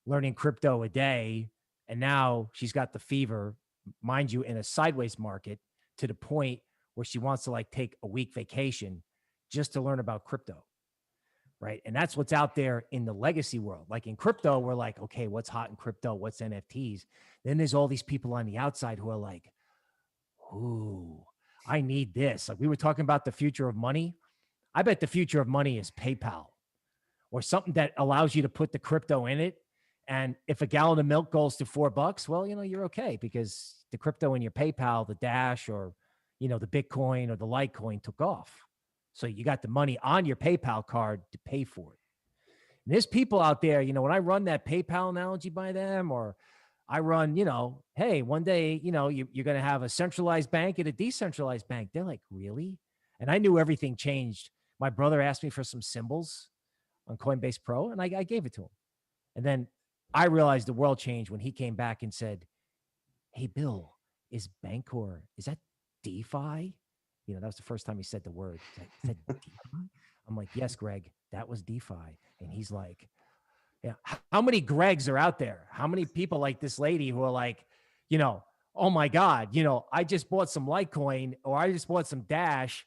learning crypto a day. And now she's got the fever, mind you, in a sideways market, to the point where she wants to, like, take a week vacation just to learn about crypto. Right. And that's what's out there in the legacy world. Like, in crypto, we're like, okay, what's hot in crypto? What's NFTs? Then there's all these people on the outside who are like, ooh, I need this. Like, we were talking about the future of money. I bet the future of money is PayPal or something that allows you to put the crypto in it And if a gallon of milk goes to $4, well, you're okay because the crypto in your PayPal, the Dash, or, the Bitcoin or the Litecoin took off. So you got the money on your PayPal card to pay for it. And there's people out there, when I run that PayPal analogy by them, or I run, hey, one day, you're going to have a centralized bank and a decentralized bank. They're like, really? And I knew everything changed. My brother asked me for some symbols on Coinbase Pro, and I gave it to him. And then I realized the world changed when he came back and said, hey, Bill, is Bancor, is that DeFi? That was the first time he said the word. He's like, is that DeFi? I'm like, yes, Greg, that was DeFi. And he's like, yeah, how many Gregs are out there? How many people like this lady who are like, oh my God, I just bought some Litecoin or I just bought some Dash.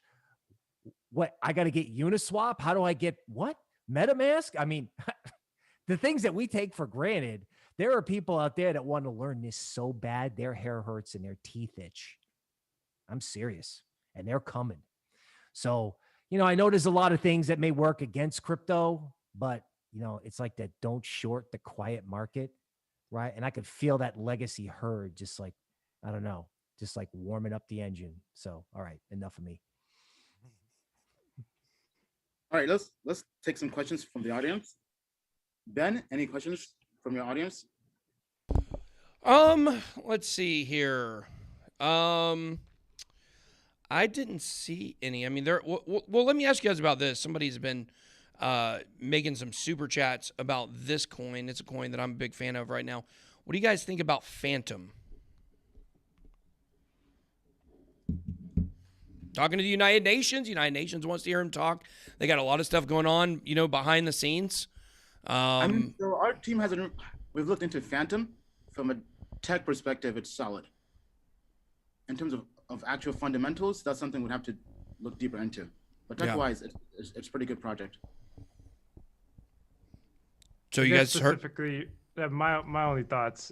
What, I got to get Uniswap? How do I get what? MetaMask? I mean, the things that we take for granted, there are people out there that want to learn this so bad, their hair hurts and their teeth itch. I'm serious. And they're coming. So, I know there's a lot of things that may work against crypto, but, it's like that don't short the quiet market, right? And I could feel that legacy herd just like, I don't know, just like warming up the engine. So, all right, enough of me. All right, let's take some questions from the audience. Ben, any questions from your audience? Let's see here. I didn't see any. I mean, well, let me ask you guys about this. Somebody's been making some super chats about this coin. It's a coin that I'm a big fan of right now. What do you guys think about Phantom? Talking to the United Nations. United Nations wants to hear him talk. They got a lot of stuff going on, behind the scenes. So our team we've looked into Phantom. From a tech perspective, it's solid. In terms of actual fundamentals, that's something we'd have to look deeper into. But tech-wise, it's a pretty good project. So you guys specifically, my only thoughts,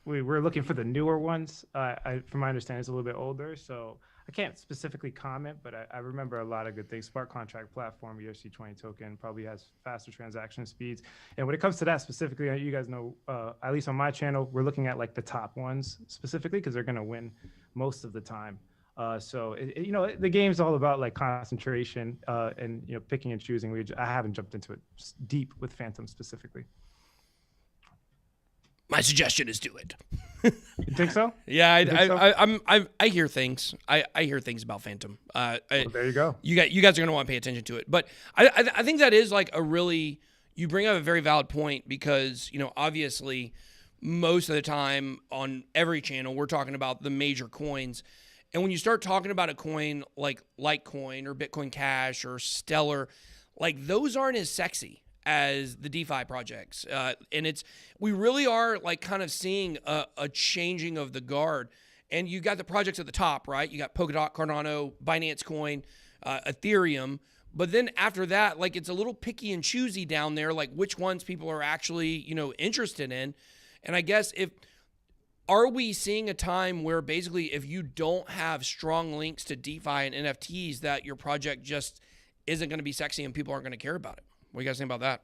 we're looking for the newer ones. From my understanding, it's a little bit older, so I can't specifically comment, but I remember a lot of good things. Smart contract platform, ERC20 token probably has faster transaction speeds. And when it comes to that specifically, you guys know, at least on my channel, we're looking at like the top ones specifically because they're going to win most of the time. So the game's all about like concentration and picking and choosing. I haven't jumped into it deep with Phantom specifically. My suggestion is do it. You think so? Yeah, I hear things. I hear things about Phantom. Well, there you go. You guys are gonna want to pay attention to it. But I think that is like you bring up a very valid point because obviously most of the time on every channel we're talking about the major coins, and when you start talking about a coin like Litecoin or Bitcoin Cash or Stellar, like those aren't as sexy as the DeFi projects. And we really are like kind of seeing a changing of the guard. And you got the projects at the top, right? You got Polkadot, Cardano, Binance Coin, Ethereum. But then after that, like it's a little picky and choosy down there, like which ones people are actually, interested in. And I guess are we seeing a time where basically if you don't have strong links to DeFi and NFTs, that your project just isn't going to be sexy and people aren't going to care about it? What do you guys think about that?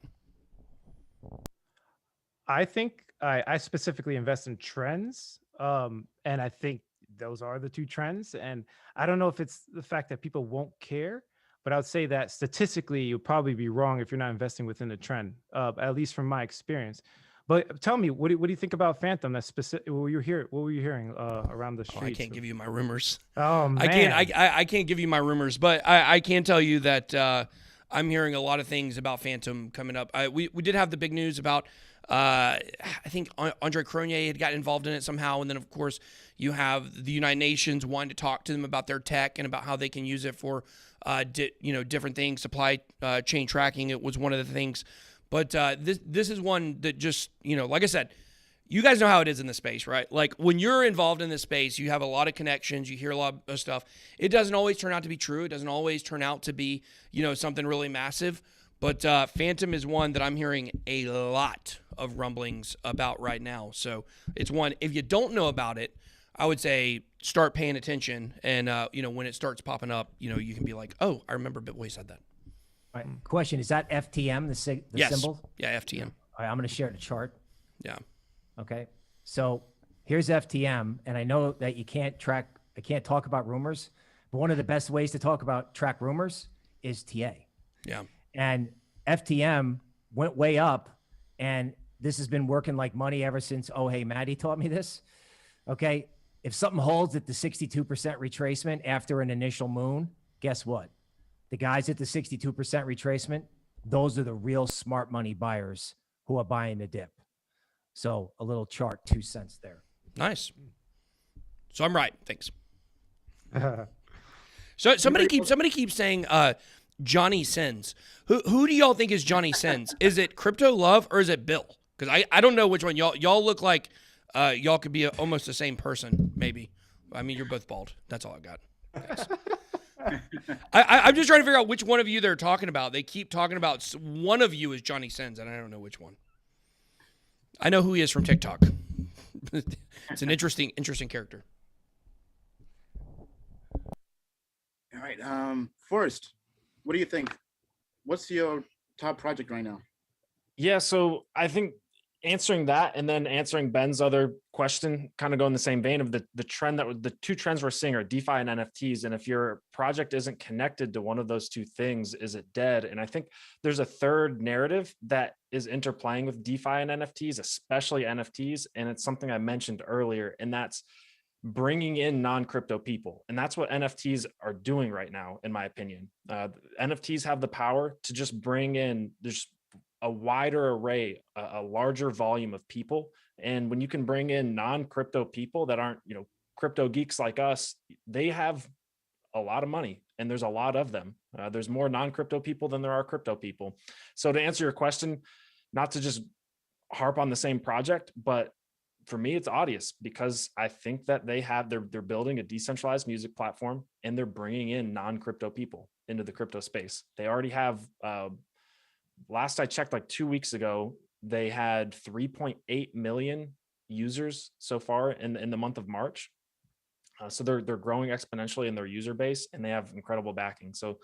I think I specifically invest in trends. And I think those are the two trends. And I don't know if it's the fact that people won't care, but I would say that statistically, you'll probably be wrong if you're not investing within the trend, at least from my experience. But tell me, what do you think about Phantom? That's specific. What were you hearing around the streets? I can't give you my rumors. Oh man, I can't give you my rumors, but I can tell you that I'm hearing a lot of things about Phantom coming up. We did have the big news about I think Andre Cronje had gotten involved in it somehow, and then of course you have the United Nations wanting to talk to them about their tech and about how they can use it for different things. Supply chain tracking, it was one of the things. But this is one that just, like I said, you guys know how it is in this space, right? Like when you're involved in this space, you have a lot of connections, you hear a lot of stuff. It doesn't always turn out to be true. It doesn't always turn out to be, something really massive. But Phantom is one that I'm hearing a lot of rumblings about right now. So it's one, if you don't know about it, I would say start paying attention. And, when it starts popping up, you can be like, oh, I remember BitBoy said that. All right. Question, is that FTM, the Yes. symbol? Yeah, FTM. All right, I'm going to share the chart. Yeah. Okay. So here's FTM. And I know that I can't talk about rumors, but one of the best ways to track rumors is TA. Yeah. And FTM went way up, and this has been working like money ever since. Oh, hey, Maddie taught me this. Okay. If something holds at the 62% retracement after an initial moon, guess what? The guys at the 62% retracement, those are the real smart money buyers who are buying the dip. So a little chart, 2 cents there. Nice. So I'm right. Thanks. So somebody keeps saying Johnny Sins. Who do y'all think is Johnny Sins? Is it Crypto Love or is it Bill? Because I don't know which one. Y'all look like y'all could be almost the same person. Maybe. I mean, you're both bald. That's all I got. I'm just trying to figure out which one of you they're talking about. They keep talking about one of you is Johnny Sins, and I don't know which one. I know who he is from TikTok. It's an interesting character. All right. Forrest, what do you think? What's your top project right now? Yeah, so I think answering that and then answering Ben's other question kind of go in the same vein of the trend that the two trends we're seeing are DeFi and NFTs. And if your project isn't connected to one of those two things, is it dead? And I think there's a third narrative that is interplaying with DeFi and NFTs, especially NFTs. And it's something I mentioned earlier, and that's bringing in non-crypto people. And that's what NFTs are doing right now, in my opinion. NFTs have the power to just bring in, there's a wider array, a larger volume of people. And when you can bring in non-crypto people that aren't, crypto geeks like us, they have a lot of money and there's a lot of them. There's more non-crypto people than there are crypto people. So to answer your question, not to just harp on the same project, but for me, it's Audius, because I think that they're building a decentralized music platform and they're bringing in non-crypto people into the crypto space. They already have, last I checked, like 2 weeks ago, they had 3.8 million users so far in the month of March. So they're growing exponentially in their user base, and they have incredible backing. So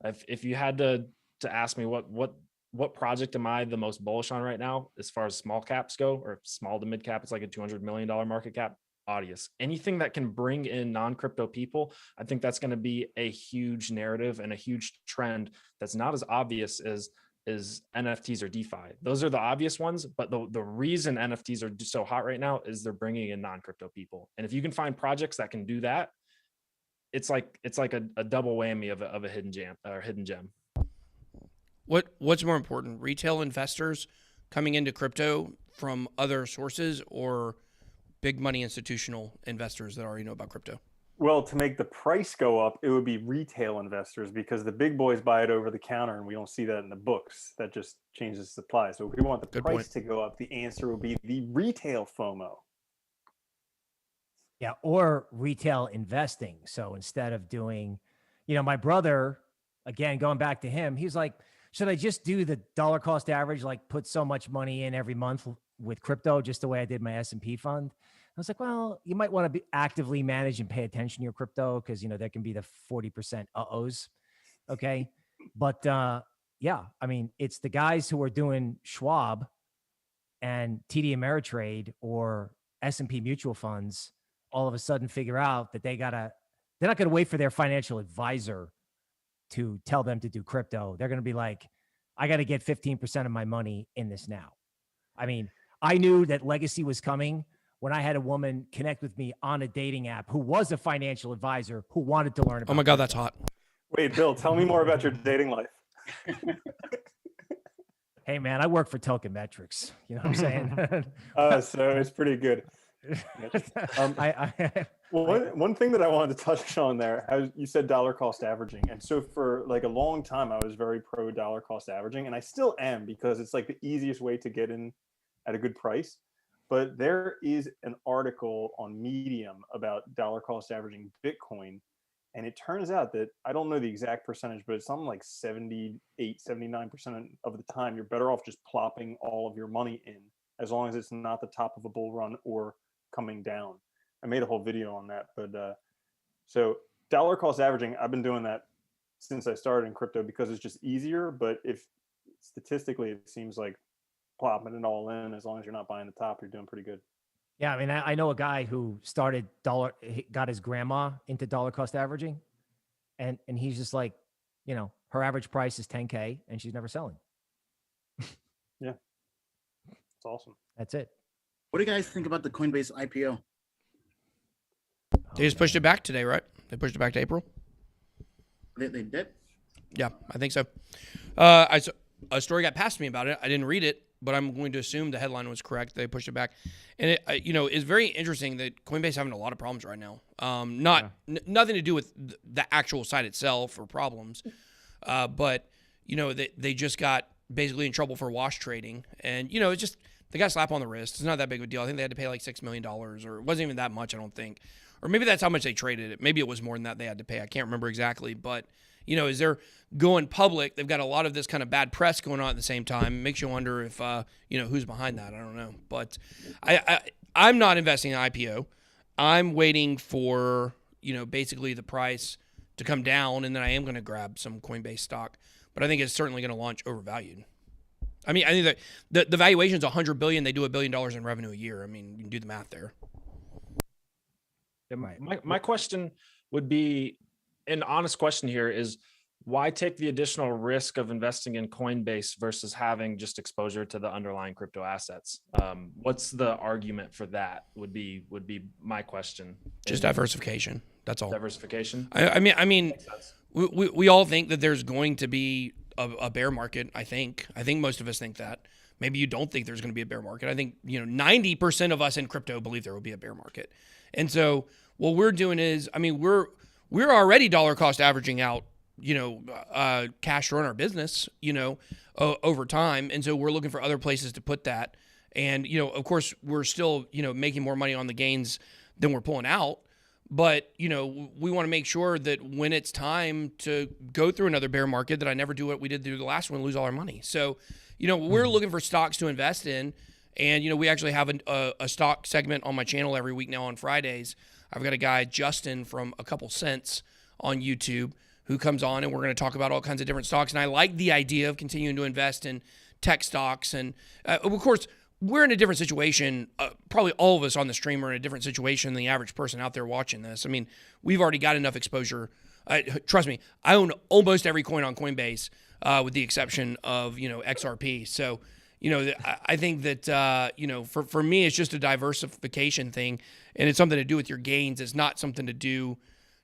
if you had to ask me what project am I the most bullish on right now, as far as small caps go, or small to mid cap, it's like a $200 million market cap, Audius. Anything that can bring in non-crypto people, I think that's going to be a huge narrative and a huge trend that's not as obvious as NFTs or DeFi. Those are the obvious ones, but the reason NFTs are so hot right now is they're bringing in non-crypto people. And if you can find projects that can do that, it's like a double whammy of a hidden gem. What's more important, retail investors coming into crypto from other sources, or big money institutional investors that already know about crypto? Well, to make the price go up, it would be retail investors, because the big boys buy it over the counter and we don't see that in the books. That just changes supply. So if we want the Good price point. to go up, the answer will be the retail FOMO. Yeah, or retail investing. So instead of doing, my brother, again, going back to him, he's like, should I just do the dollar cost average, like put so much money in every month with crypto, just the way I did my S&P fund? I was like, well, you might want to be actively manage and pay attention to your crypto, because, there can be the 40% uh-ohs. Okay. But yeah, I mean, it's the guys who are doing Schwab and TD Ameritrade or S&P mutual funds all of a sudden figure out that they're not going to wait for their financial advisor to tell them to do crypto. They're going to be like, I got to get 15% of my money in this now. I mean, I knew that legacy was coming when I had a woman connect with me on a dating app who was a financial advisor who wanted to learn about Oh my God, crypto. that's hot. Wait, Bill, tell me more about your dating life. Hey man, I work for Token Metrics. You know what I'm saying? So it's pretty good. One thing that I wanted to touch on there, as you said, dollar cost averaging. And so for like a long time, I was very pro dollar cost averaging, and I still am, because it's like the easiest way to get in at a good price. But there is an article on Medium about dollar cost averaging Bitcoin. And it turns out that, I don't know the exact percentage, but it's something like 78, 79% of the time, you're better off just plopping all of your money in, as long as it's not the top of a bull run or coming down. I made a whole video on that. But so dollar cost averaging, I've been doing that since I started in crypto, because it's just easier. But if statistically, it seems like plopping it all in. As long as you're not buying the top, you're doing pretty good. Yeah, I mean, I know a guy who got his grandma into dollar cost averaging, and he's just like, you know, her average price is 10K and she's never selling. Yeah, it's awesome. That's it. What do you guys think about the Coinbase IPO? They just pushed it back today, right? They pushed it back to April. They did. Yeah, I think so. I saw a story got passed me about it. I didn't read it, but I'm going to assume the headline was correct. They pushed it back, and it, you know, it's very interesting that Coinbase having a lot of problems right now. Nothing to do with the actual site itself or problems, but you know, they just got basically in trouble for wash trading, and you know, it's just they got a slap on the wrist. It's not that big of a deal. I think they had to pay like $6 million, or it wasn't even that much. I don't think, or maybe that's how much they traded it. Maybe it was more than that they had to pay. I can't remember exactly, but. You know, as they're going public, they've got a lot of this kind of bad press going on at the same time. It makes you wonder if, you know, who's behind that. I don't know. But I'm not investing in IPO. I'm waiting for, you know, basically the price to come down, and then I am going to grab some Coinbase stock. But I think it's certainly going to launch overvalued. I mean, I think that the valuation is $100 billion. They do $1 billion in revenue a year. I mean, you can do the math there. My question would be, an honest question here is, why take the additional risk of investing in Coinbase versus having just exposure to the underlying crypto assets? What's the argument for that? Would be my question. Just diversification. That's all. Diversification. I mean, we all think that there's going to be a bear market. I think most of us think that. Maybe you don't think there's going to be a bear market. I think, you know, 90% of us in crypto believe there will be a bear market. And so what we're doing is, I mean, we're already dollar cost averaging out, you know, cash to run our business, you know, over time. And so we're looking for other places to put that. And, you know, of course, we're still, you know, making more money on the gains than we're pulling out. But, you know, we want to make sure that when it's time to go through another bear market, that I never do what we did through the last one, lose all our money. So, you know, we're looking for stocks to invest in. And, you know, we actually have a stock segment on my channel every week now on Fridays. I've got a guy, Justin, from A Couple Cents on YouTube, who comes on, and we're going to talk about all kinds of different stocks. And I like the idea of continuing to invest in tech stocks. And, of course, we're in a different situation. Probably all of us on the stream are in a different situation than the average person out there watching this. I mean, we've already got enough exposure. Trust me, I own almost every coin on Coinbase, with the exception of, you know, XRP. So, you know, I think that, you know, for me, it's just a diversification thing, and it's something to do with your gains. It's not something to do,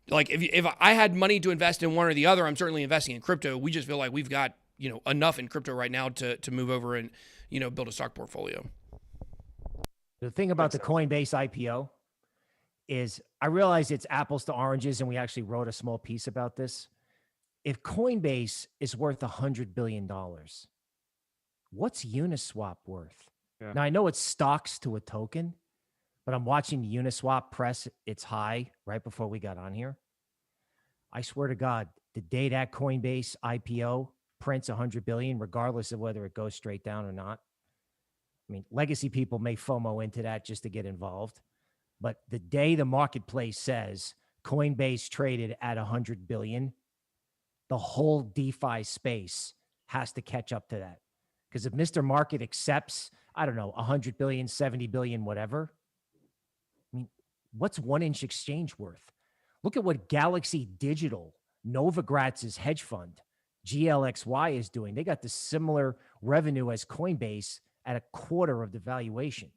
like, if I had money to invest in one or the other, I'm certainly investing in crypto. We just feel like we've got, you know, enough in crypto right now to move over and, you know, build a stock portfolio. The thing about the Coinbase IPO is I realize it's apples to oranges, and we actually wrote a small piece about this. If Coinbase is worth $100 billion, what's Uniswap worth? Yeah. Now, I know it's stocks to a token, but I'm watching Uniswap press its high right before we got on here. I swear to God, the day that Coinbase IPO prints 100 billion, regardless of whether it goes straight down or not. I mean, legacy people may FOMO into that just to get involved. But the day the marketplace says Coinbase traded at 100 billion, the whole DeFi space has to catch up to that. Because if Mr. Market accepts, I don't know, 100 billion, 70 billion, whatever, I mean, what's 1inch exchange worth? Look at what Galaxy Digital, Novigratz's hedge fund, GLXY, is doing. They got the similar revenue as Coinbase at a quarter of the valuation.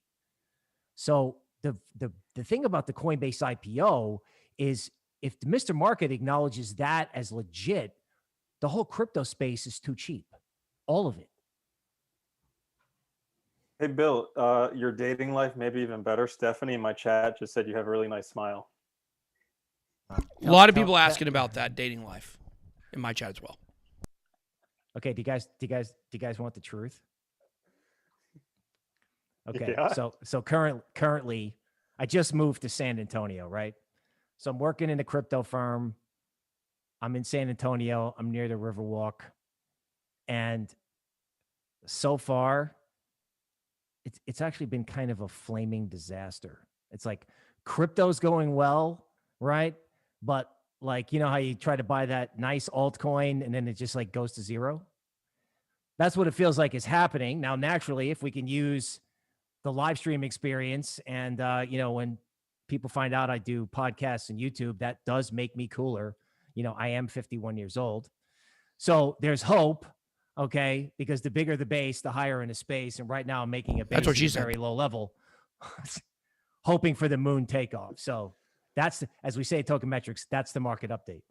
So the thing about the Coinbase IPO is if Mr. Market acknowledges that as legit, the whole crypto space is too cheap. All of it. Hey, Bill, your dating life, maybe even better. Stephanie in my chat just said you have a really nice smile. A lot of people asking about that dating life in my chat as well. Okay, do you guys want the truth? Okay, Yeah. so currently, I just moved to San Antonio, right? So I'm working in a crypto firm. I'm in San Antonio. I'm near the Riverwalk, and so far, it's actually been kind of a flaming disaster. It's like crypto's going well, right? But like, you know how you try to buy that nice altcoin and then it just like goes to zero? that's what it feels like is happening. Now, naturally, if we can use the live stream experience and, when people find out I do podcasts and YouTube, that does make me cooler. I am 51 years old. So there's hope, okay? Because the bigger the base, the higher in the space. And right now I'm making a base That's what she at a said. very low level, hoping for the moon takeoff. So that's, as we say at Token Metrics, that's the market update.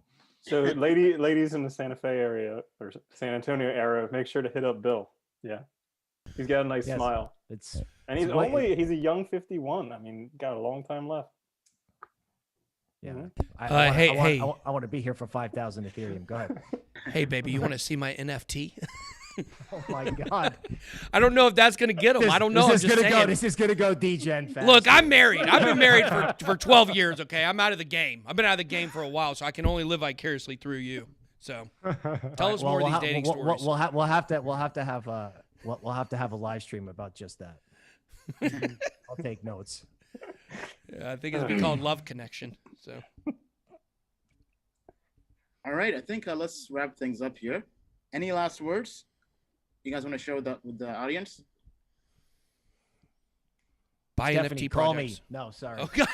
So ladies in the Santa Fe area or San Antonio area, make sure to hit up Bill. Yeah. He's got a nice Yes. smile. And he's a young 51. I mean, got a long time left. Yeah. Mhm. I want to be here for 5,000 Ethereum. Go ahead. Hey, baby, you want to see my NFT? Oh my God. I don't know if that's going to get them. I don't know. This is going to go degen fast. Look, I'm married. I've been married for 12 years, okay? I'm out of the game. I've been out of the game for a while, so I can only live vicariously through you. So tell us more of these dating stories. We'll have to have a live stream about just that. I'll take notes. Yeah, I think it's been called Love Connection. So, All right, I think let's wrap things up here. Any last words you guys want to share with the audience? buy Stephanie, NFT call projects. me. No, sorry. Oh God.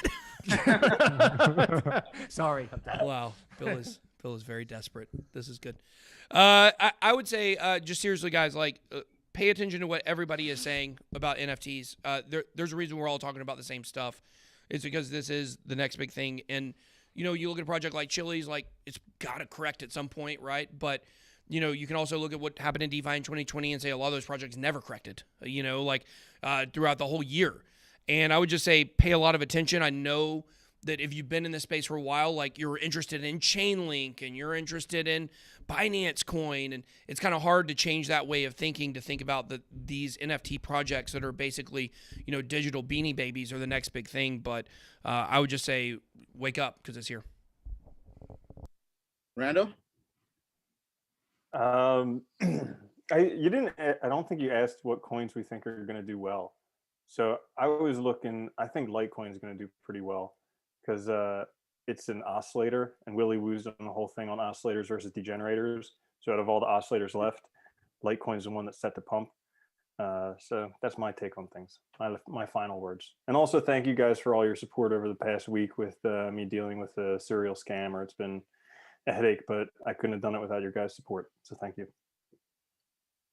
Sorry. Wow, Bill is very desperate. This is good. I would say, just seriously, guys, pay attention to what everybody is saying about NFTs. There's a reason we're all talking about the same stuff. It's because this is the next big thing. And, you look at a project like Chili's, it's got to correct at some point, right? But, you can also look at what happened in DeFi in 2020 and say a lot of those projects never corrected, throughout the whole year. And I would just say pay a lot of attention. I know that if you've been in this space for a while, you're interested in Chainlink and you're interested in Binance Coin, and it's kind of hard to change that way of thinking to think about these NFT projects that are basically, digital beanie babies are the next big thing. But I would just say wake up because it's here. Randall? I don't think you asked what coins we think are going to do well. So I was looking, I think Litecoin is going to do pretty well because it's an oscillator, and Willy Woo's done the whole thing on oscillators versus degenerators. So out of all the oscillators left, Litecoin is the one that's set to pump. So that's my take on things, my final words. And also thank you guys for all your support over the past week with me dealing with a serial scammer. It's been a headache, but I couldn't have done it without your guys' support. So thank you.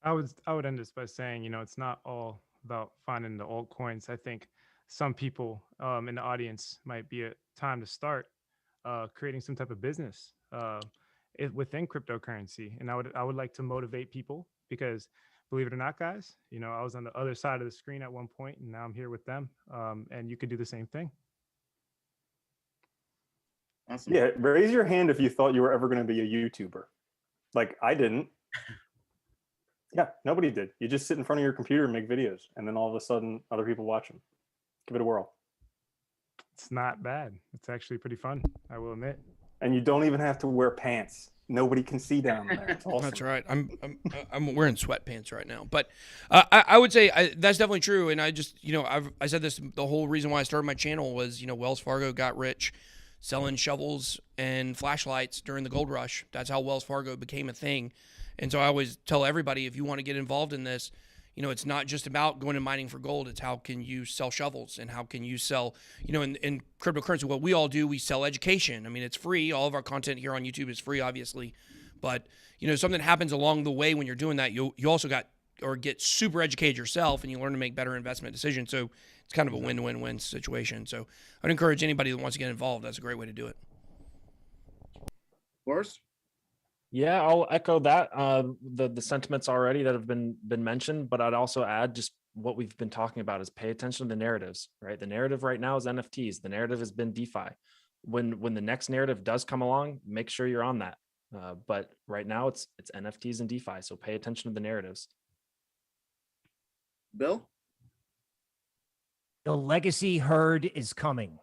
I would end this by saying, it's not all about finding the altcoins. I think some people in the audience might be a time to start creating some type of business within cryptocurrency. And I would like to motivate people because, believe it or not, guys, I was on the other side of the screen at one point, and now I'm here with them. And you could do the same thing. Awesome. Yeah, raise your hand if you thought you were ever going to be a YouTuber. I didn't. Yeah, nobody did. You just sit in front of your computer and make videos, and then all of a sudden, other people watch them. Give it a whirl. It's not bad. It's actually pretty fun, I will admit. And you don't even have to wear pants. Nobody can see down there. It's awesome. That's right. I'm wearing sweatpants right now, but I would say that's definitely true. And I just, I said this, the whole reason why I started my channel was, Wells Fargo got rich selling shovels and flashlights during the gold rush. That's how Wells Fargo became a thing. And so I always tell everybody, if you want to get involved in this, it's not just about going and mining for gold. It's how can you sell shovels and how can you sell, in cryptocurrency, what we all do, we sell education. I mean, it's free. All of our content here on YouTube is free, obviously. But, something happens along the way when you're doing that. You also get super educated yourself and you learn to make better investment decisions. So it's kind of a win-win-win situation. So I'd encourage anybody that wants to get involved. That's a great way to do it. Boris? Yeah, I'll echo that. The sentiments already that have been mentioned, but I'd also add just what we've been talking about is pay attention to the narratives, right? The narrative right now is NFTs. The narrative has been DeFi. When the next narrative does come along, make sure you're on that. But right now it's NFTs and DeFi, so pay attention to the narratives. Bill? The legacy herd is coming.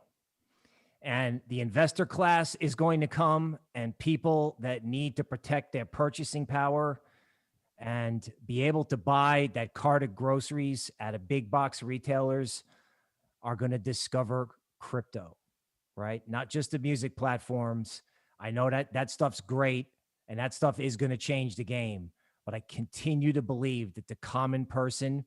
And the investor class is going to come, and people that need to protect their purchasing power and be able to buy that cart of groceries at a big box retailers are going to discover crypto, right? Not just the music platforms. I know that stuff's great, and that stuff is going to change the game. but I continue to believe that the common person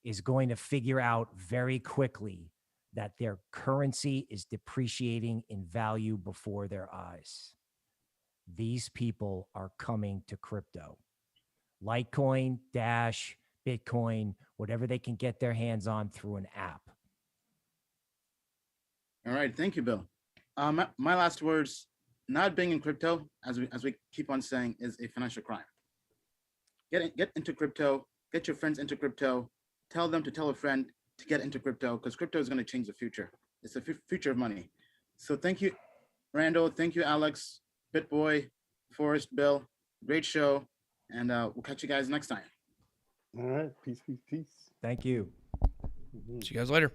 is going to figure out very quickly that their currency is depreciating in value before their eyes. These people are coming to crypto. Litecoin, Dash, Bitcoin, whatever they can get their hands on through an app. All right, thank you, Bill. My last words: not being in crypto, as we keep on saying, is a financial crime. Get into crypto. Get your friends into crypto. Tell them to tell a friend to get into crypto, because crypto is going to change the future. It's the future of money. So thank you, Randall. Thank you, Alex, BitBoy, Forrest, Bill. Great show, and we'll catch you guys next time. All right. Peace, peace, peace. Thank you. See you guys later.